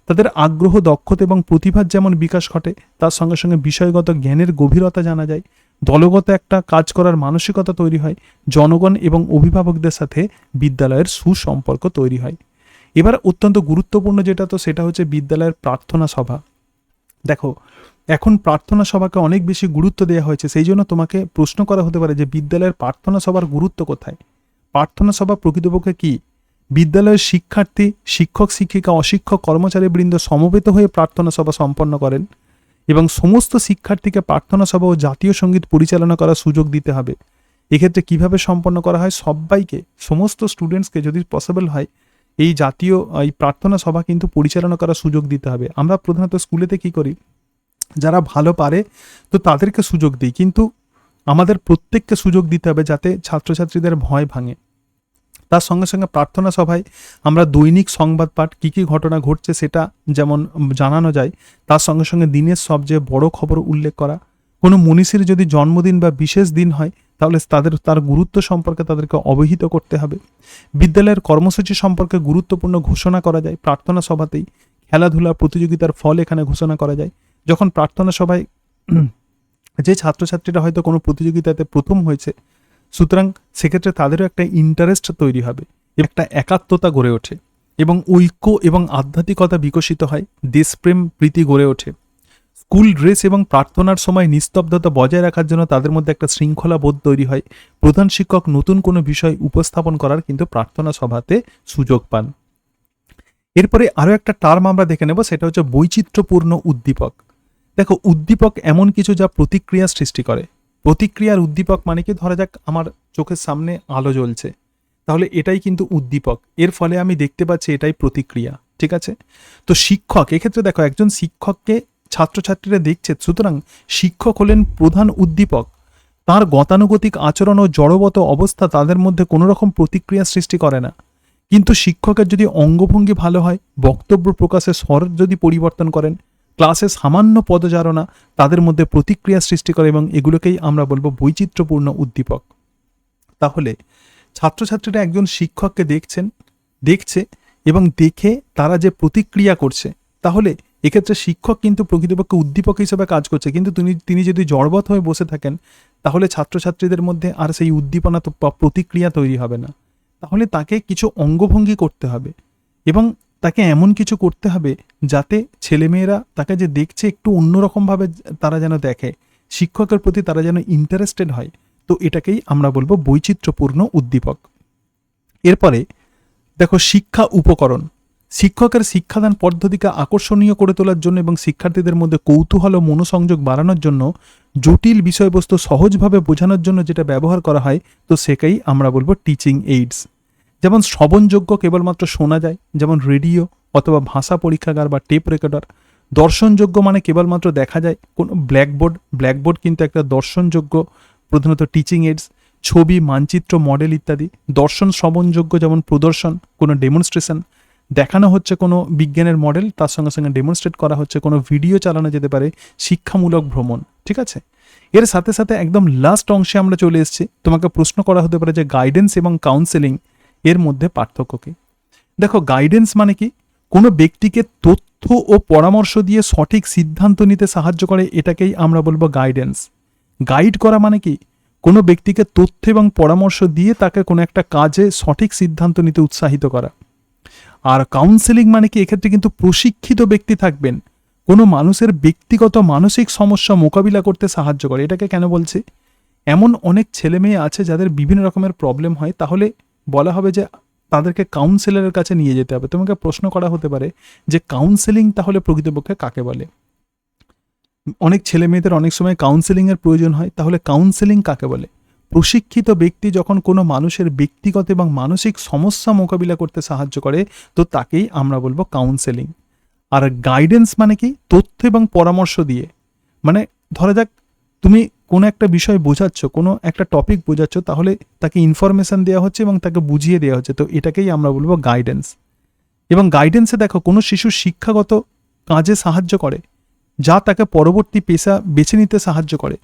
তাদের আগ্রহ, দক্ষতা এবং প্রতিভার যেমন বিকাশ ঘটে, তার সঙ্গে সঙ্গে বিষয়গত জ্ঞানের গভীরতা জানা যায়। দলগত একটা কাজ করার মানসিকতা তৈরি হয়। জনগণ এবং অভিভাবকদের সাথে বিদ্যালয়ের সুসম্পর্ক তৈরি হয়। এবার অত্যন্ত গুরুত্বপূর্ণ যেটা, তো সেটা হচ্ছে বিদ্যালয়ের প্রার্থনা সভা। দেখো, এখন প্রার্থনা সভাকে অনেক বেশি গুরুত্ব দেওয়া হয়েছে, সেই জন্য তোমাকে প্রশ্ন করা হতে পারে যে বিদ্যালয়ের প্রার্থনা সভার গুরুত্ব কোথায়। প্রার্থনা সভা প্রকৃতপক্ষে কি? বিদ্যালয়ের শিক্ষার্থী, শিক্ষক শিক্ষিকা, অশিক্ষক কর্মচারীবৃন্দ সমবেত হয়ে প্রার্থনা সভা সম্পন্ন করেন এবং সমস্ত শিক্ষার্থীকে প্রার্থনা সভা ও জাতীয় সঙ্গীত পরিচালনা করার সুযোগ দিতে হবে। এক্ষেত্রে কিভাবে সম্পন্ন করা হয়? সবাইকে, সমস্ত স্টুডেন্টসকে যদি পসিবল হয় এই জাতীয় এই প্রার্থনা সভা কিন্তু পরিচালনা করার সুযোগ দিতে হবে। আমরা প্রধানত স্কুলেতে কি করি, যারা ভালো পারে তো তাদেরকে সুযোগ দিই, কিন্তু আমাদের প্রত্যেককে সুযোগ দিতে হবে যাতে ছাত্রছাত্রীদের ভয় ভাঙে। তার সঙ্গে সঙ্গে প্রার্থনা সভায় আমরা দৈনিক সংবাদ পাঠ, কী কী ঘটনা ঘটছে সেটা যেমন জানানো যায়, তার সঙ্গে সঙ্গে দিনের সবচেয়ে বড় খবর উল্লেখ করা। কোনো মনীষীর যদি জন্মদিন বা বিশেষ দিন হয় তাহলে তার গুরুত্ব সম্পর্কে তাদেরকে অবহিত করতে হবে। বিদ্যালয়ের কর্মসূচি সম্পর্কে গুরুত্বপূর্ণ ঘোষণা করা যায় প্রার্থনা সভাতেই। খেলাধুলা প্রতিযোগিতার ফল এখানে ঘোষণা করা যায়। যখন প্রার্থনা সভায় যে ছাত্রছাত্রীরা হয়তো কোনো প্রতিযোগিতাতে প্রথম হয়েছে, সুতরাং সেক্ষেত্রে তাদেরও একটা ইন্টারেস্ট তৈরি হবে, একটা একাত্মতা গড়ে ওঠে এবং ঐক্য এবং আধ্যাত্মিকতা বিকশিত হয়, দেশপ্রেম প্রীতি গড়ে ওঠে। স্কুল ড্রেস এবং প্রার্থনার সময় নিস্তব্ধতা বজায় রাখার জন্য তাদের মধ্যে একটা শৃঙ্খলা বোধ তৈরি হয়। প্রধান শিক্ষক নতুন কোনো বিষয় উপস্থাপন করার কিন্তু প্রার্থনা সভাতে সুযোগ পান। এরপরে আরও একটা টার্ম আমরা দেখে নেব, সেটা হচ্ছে বৈচিত্র্যপূর্ণ উদ্দীপক। দেখো, উদ্দীপক এমন কিছু যা প্রতিক্রিয়া সৃষ্টি করে। প্রতিক্রিয়ার উদ্দীপক মানে কি, ধরা যাক আমার চোখের সামনে আলো জ্বলছে, তাহলে এটাই কিন্তু উদ্দীপক, এর ফলে আমি দেখতে পাচ্ছি, এটাই প্রতিক্রিয়া। ঠিক আছে? তো শিক্ষক, এক্ষেত্রে দেখো একজন শিক্ষককে ছাত্রছাত্রীরা দেখছে, সুতরাং শিক্ষক হলেন প্রধান উদ্দীপক। তার গতানুগতিক আচরণ ও জড়বত অবস্থা তাদের মধ্যে কোনো রকম প্রতিক্রিয়া সৃষ্টি করে না। কিন্তু শিক্ষকের যদি অঙ্গভঙ্গি ভালো হয়, বক্তব্য প্রকাশের স্বর যদি পরিবর্তন করেন, ক্লাসে সামান্য পদচারণা তাদের মধ্যে প্রতিক্রিয়া সৃষ্টি করে এবং এগুলোকেই আমরা বলবো বৈচিত্র্যপূর্ণ উদ্দীপক। তাহলে ছাত্রছাত্রীরা একজন শিক্ষককে দেখছে এবং দেখে তারা যে প্রতিক্রিয়া করছে, তাহলে এক্ষেত্রে শিক্ষক কিন্তু প্রকৃতপক্ষে উদ্দীপক হিসেবে কাজ করছে। কিন্তু তিনি যদি জড়বৎ হয়ে বসে থাকেন, তাহলে ছাত্রছাত্রীদের মধ্যে আর সেই উদ্দীপনা প্রতিক্রিয়া তৈরি হবে না। তাহলে তাকে কিছু অঙ্গভঙ্গি করতে হবে এবং তাকে এমন কিছু করতে হবে যাতে ছেলেমেয়েরা তাকে যে দেখছে একটু অন্যরকমভাবে তারা যেন দেখে, শিক্ষকের প্রতি তারা যেন ইন্টারেস্টেড হয়। তো এটাকেই আমরা বলবো বৈচিত্র্যপূর্ণ উদ্দীপক। এরপরে দেখো, শিক্ষা উপকরণ। শিক্ষকের শিক্ষাদান পদ্ধতিকে আকর্ষণীয় করে তোলার জন্য এবং শিক্ষার্থীদের মধ্যে কৌতূহল ও মনোসংযোগ বাড়ানোর জন্য, জটিল বিষয়বস্তু সহজভাবে বোঝানোর জন্য যেটা ব্যবহার করা হয়, তো সেটাই আমরা বলবো টিচিং এইডস। যেমন শ্রবণযোগ্য কেবলমাত্র শোনা যায়, যেমন রেডিও অথবা ভাষা পরীক্ষাগার বা টেপ রেকর্ডার। দর্শনযোগ্য মানে কেবলমাত্র দেখা যায়, কোনো ব্ল্যাকবোর্ড কিন্তু একটা দর্শনযোগ্য প্রধানত টিচিং এইডস। ছবি, মানচিত্র, মডেল ইত্যাদি। দর্শন শ্রবণযোগ্য, যেমন প্রদর্শন, কোনো ডেমনস্ট্রেশন, দেখানো হচ্ছে কোনো বিজ্ঞানের মডেল, তার সঙ্গে সঙ্গে ডেমনস্ট্রেট করা হচ্ছে, কোনো ভিডিও চালানো যেতে পারে, শিক্ষামূলক ভ্রমণ। ঠিক আছে? এর সাথে সাথে একদম লাস্ট অংশে আমরা চলে এসেছি। তোমাকে প্রশ্ন করা হতে পারে যে গাইডেন্স এবং কাউন্সেলিং এর মধ্যে পার্থক্য কি? দেখো, গাইডেন্স মানে কি, কোনো ব্যক্তিকে তথ্য ও পরামর্শ দিয়ে সঠিক সিদ্ধান্ত নিতে সাহায্য করে, এটাকেই আমরা বলবো গাইডেন্স। গাইড করা মানে কি, কোনো ব্যক্তিকে তথ্য এবং পরামর্শ দিয়ে তাকে কোনো একটা কাজে সঠিক সিদ্ধান্ত নিতে উৎসাহিত করা। আর কাউন্সেলিং মানে কি, এক্ষেত্রে কিন্তু প্রশিক্ষিত ব্যক্তি থাকবেন, কোনো মানুষের ব্যক্তিগত মানসিক সমস্যা মোকাবিলা করতে সাহায্য করে। এটাকে কেন বলছি, এমন অনেক ছেলে মেয়ে আছে যাদের বিভিন্ন রকমের প্রবলেম হয়, তাহলে বলা হবে যে তাদেরকে কাউন্সিলরের কাছে নিয়ে যেতে হবে। তোমাকে প্রশ্ন করা হতে পারে যে কাউন্সেলিং তাহলে প্রকৃতপক্ষে কাকে বলে? অনেক ছেলে মেয়েদের অনেক সময় কাউন্সেলিংয়ের প্রয়োজন হয়, তাহলে কাউন্সেলিং কাকে বলে? প্রশিক্ষিত ব্যক্তি যখন কোনো মানুষের ব্যক্তিগত এবং মানসিক সমস্যা মোকাবিলা করতে সাহায্য করে, তো তাকেই আমরা বলবো কাউন্সেলিং। আর গাইডেন্স মানে কি, তথ্য এবং পরামর্শ দিয়ে, মানে ধরা যাক তুমি কোনো একটা বিষয় বোঝাচ্ছ, কোনো একটা টপিক বোঝাচ্ছ, তাহলে তাকে ইনফরমেশন দেওয়া হচ্ছে এবং তাকে বুঝিয়ে দেওয়া হচ্ছে, তো এটাকেই আমরা বলবো গাইডেন্স। এবং গাইডেন্সে দেখো, কোনো শিশুর শিক্ষাগত কাজে সাহায্য করে, যা তাকে পরবর্তী পেশা বেছে নিতে সাহায্য করে।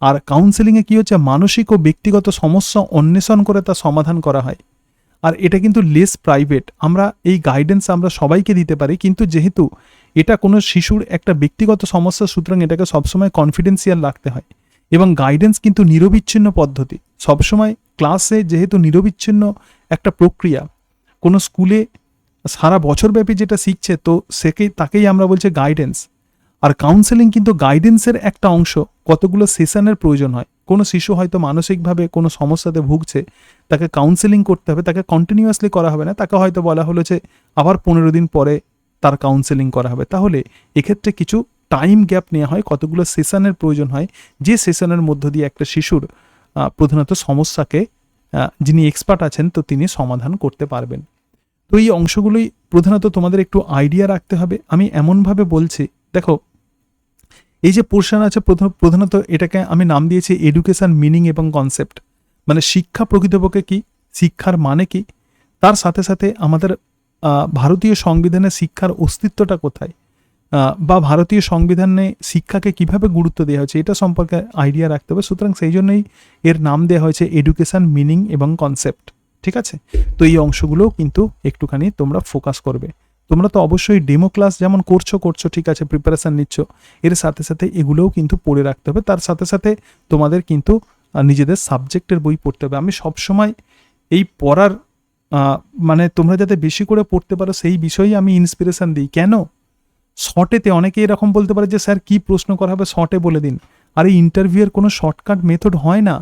আর কাউন্সেলিংয়ে কী হচ্ছে, মানসিক ও ব্যক্তিগত সমস্যা অন্বেষণ করে তা সমাধান করা হয়। আর এটা কিন্তু লেস প্রাইভেট, আমরা এই গাইডেন্স আমরা সবাইকে দিতে পারি, কিন্তু যেহেতু এটা কোনো শিশুর একটা ব্যক্তিগত সমস্যা, সুতরাং এটাকে সবসময় কনফিডেন্সিয়াল রাখতে হয়। এবং গাইডেন্স কিন্তু নিরবিচ্ছিন্ন পদ্ধতি, সবসময় ক্লাসে যেহেতু নিরবিচ্ছিন্ন একটা প্রক্রিয়া, কোনো স্কুলে সারা বছরব্যাপী যেটা শিখছে, তো তাকেই আমরা বলছি গাইডেন্স। আর কাউন্সেলিং কিন্তু গাইডেন্সের একটা অংশ। কতগুলো সেশনের প্রয়োজন হয়। কোনো শিশু হয়তো মানসিকভাবে কোনো সমস্যাতে ভুগছে, তাকে কাউন্সেলিং করতে হবে, তাকে কন্টিনিউয়াসলি করা হবে না, তাকে হয়তো বলা হলো যে আবার 15 দিন পরে তার কাউন্সেলিং করা হবে। তাহলে এক্ষেত্রে কিছু টাইম গ্যাপ নেওয়া হয়, কতগুলো সেশনের প্রয়োজন হয়, যে সেশনের মধ্য দিয়ে একটা শিশুর প্রধানত সমস্যাকে যিনি এক্সপার্ট আছেন তো তিনি সমাধান করতে পারবেন। তো এই অংশগুলোই প্রধানত তোমাদের একটু আইডিয়া রাখতে হবে। আমি এমনভাবে বলছি, দেখো এই যে পোর্শন আছে প্রধানত এটাকে আমি নাম দিয়েছি এডুকেশন মিনিং এবং কনসেপ্ট। মানে শিক্ষা প্রকৃতপক্ষে কি, শিক্ষার মানে কি, তার সাথে সাথে আমাদের ভারতীয় সংবিধানে শিক্ষার অস্তিত্বটা কোথায়, বা ভারতীয় সংবিধানে শিক্ষাকে কিভাবে গুরুত্ব দেওয়া হয়েছে এটা সম্পর্কে আইডিয়া রাখতে হবে। সুতরাং সেই জন্যই এর নাম দেওয়া হয়েছে এডুকেশন মিনিং এবং কনসেপ্ট। ঠিক আছে, তো এই অংশগুলোও কিন্তু একটুখানি তোমরা ফোকাস করবে। তোমরা তো অবশ্যই ডেমো ক্লাস যেমন করছো ঠিক আছে, প্রিপারেশান নিচ্ছ, এর সাথে সাথে এগুলোও কিন্তু পড়ে রাখতে হবে। তার সাথে সাথে তোমাদের কিন্তু নিজেদের সাবজেক্টের বই পড়তে হবে। আমি সবসময় এই পড়ার মানে তোমরা যাতে বেশি করে পড়তে পারো সেই বিষয়েই আমি ইন্সপিরেশান দিই। কেন, শর্টেতে অনেকে এরকম বলতে পারে যে স্যার কি প্রশ্ন করা হবে শর্টে বলে দিন। আর এই ইন্টারভিউয়ের কোনো শর্টকাট মেথড হয় না,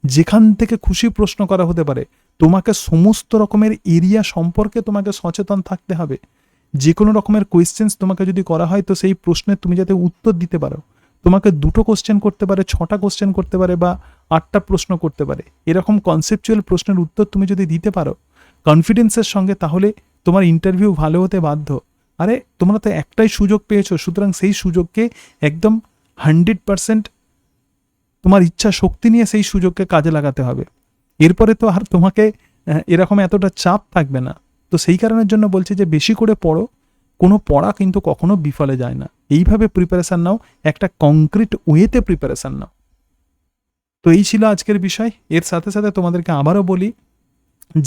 যেখান থেকে খুশি প্রশ্ন করা হতে পারে। তোমাকে সমস্ত রকমের এরিয়া সম্পর্কে তোমাকে সচেতন থাকতে হবে। যে কোনো রকমের কোয়েশ্চেন্স তোমাকে যদি করা হয় তো সেই প্রশ্নের তুমি যাতে উত্তর দিতে পারো। তোমাকে 2টো কোশ্চেন করতে পারে, 6টা কোশ্চেন করতে পারে, বা 8টা প্রশ্ন করতে পারে, এরকম কনসেপচুয়াল প্রশ্নের উত্তর তুমি যদি দিতে পারো কনফিডেন্সের সঙ্গে, তাহলে তোমার ইন্টারভিউ ভালো হতে বাধ্য। আরে তোমরা তো একটাই সুযোগ পেয়েছো, সুতরাং সেই সুযোগকে একদম 100% তোমার ইচ্ছা শক্তি নিয়ে সেই সুযোগকে কাজে লাগাতে হবে। এরপরে তো আর তোমাকে এরকম এতটা চাপ থাকবে না। তো সেই কারণের জন্য বলছি যে বেশি করে পড়ো, কোনো পড়া কিন্তু কখনো বিফলে যায় না। এইভাবে প্রিপারেশান নাও, একটা কংক্রিট ওয়েতে প্রিপারেশান নাও। তো এই ছিল আজকের বিষয়। এর সাথে সাথে তোমাদেরকে আবারও বলি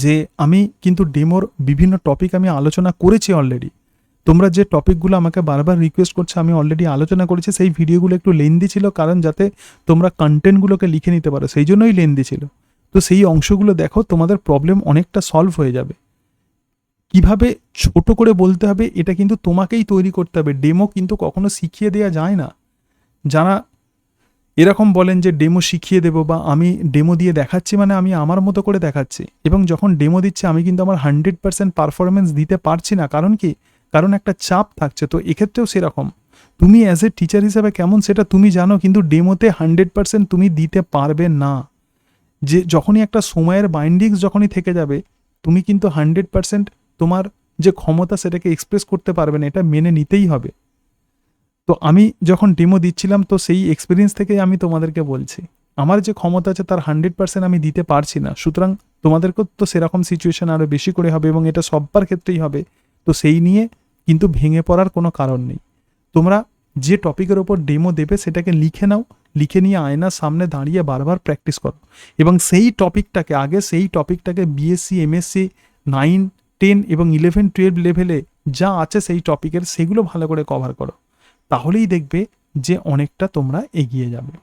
যে আমি কিন্তু ডেমোর বিভিন্ন টপিক আমি আলোচনা করেছি অলরেডি। তোমরা যে টপিকগুলো আমাকে বারবার রিকোয়েস্ট করছো আমি অলরেডি আলোচনা করেছি। সেই ভিডিওগুলো একটু লেন্দি ছিল, কারণ যাতে তোমরা কন্টেন্টগুলোকে লিখে নিতে পারো, সেই জন্যই লেন্দি ছিল। তো সেই অংশগুলো দেখো, তোমাদের প্রবলেম অনেকটা সলভ হয়ে যাবে। কিভাবে ছোট করে বলতে হবে এটা কিন্তু তোমাকেই তৈরি করতে হবে। ডেমো কিন্তু কখনো শিখিয়ে দেওয়া যায় না। যারা এরকম বলেন যে ডেমো শিখিয়ে দেবো বা আমি ডেমো দিয়ে দেখাচ্ছি, মানে আমি আমার মতো করে দেখাচ্ছি, এবং যখন ডেমো দিচ্ছি আমি কিন্তু আমার 100% পারফরমেন্স দিতে পারছি না। কারণ কি, কারণ একটা চাপ থাকছে। তো এক্ষেত্রেও সেরকম, তুমি অ্যাজ এ টিচার হিসেবে কেমন সেটা তুমি জানো, কিন্তু ডেমোতে 100% তুমি দিতে পারবে না। যে যখনই একটা সময়ের বাইন্ডিংস যখনই থেকে যাবে, তুমি কিন্তু 100% তোমার যে ক্ষমতা সেটাকে এক্সপ্রেস করতে পারবে না, এটা মেনে নিতেই হবে। তো আমি যখন ডেমো দিচ্ছিলাম তো সেই এক্সপিরিয়েন্স থেকেই আমি তোমাদেরকে বলছি, আমার যে ক্ষমতা আছে তার 100% আমি দিতে পারছি না। সুতরাং তোমাদেরকেও তো সেরকম সিচুয়েশন আরও বেশি করে হবে, এবং এটা সব্বার ক্ষেত্রেই হবে। তো সেই নিয়ে কিন্তু ভেঙে পড়ার কোনো কারণ নেই। তোমরা যে টপিকের ওপর ডেমো দেবে সেটাকে লিখে নাও, লিখে নিয়ে আয়নার সামনে দাঁড়িয়ে বারবার প্র্যাকটিস করো, এবং সেই টপিকটাকে বিএসসি, এমএসসি, 9, 10 এবং 11, 12 লেভেলে যা আছে সেই টপিকের সেগুলো ভালো করে কভার করো। তাহলেই দেখবে যে অনেকটা তোমরা এগিয়ে যাবে।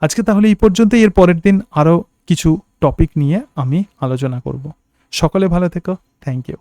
আজকে তাহলে এই পর্যন্তই। এর পরের দিন আরও কিছু টপিক নিয়ে আমি আলোচনা করব। সকলে ভালো থেকো। Thank you.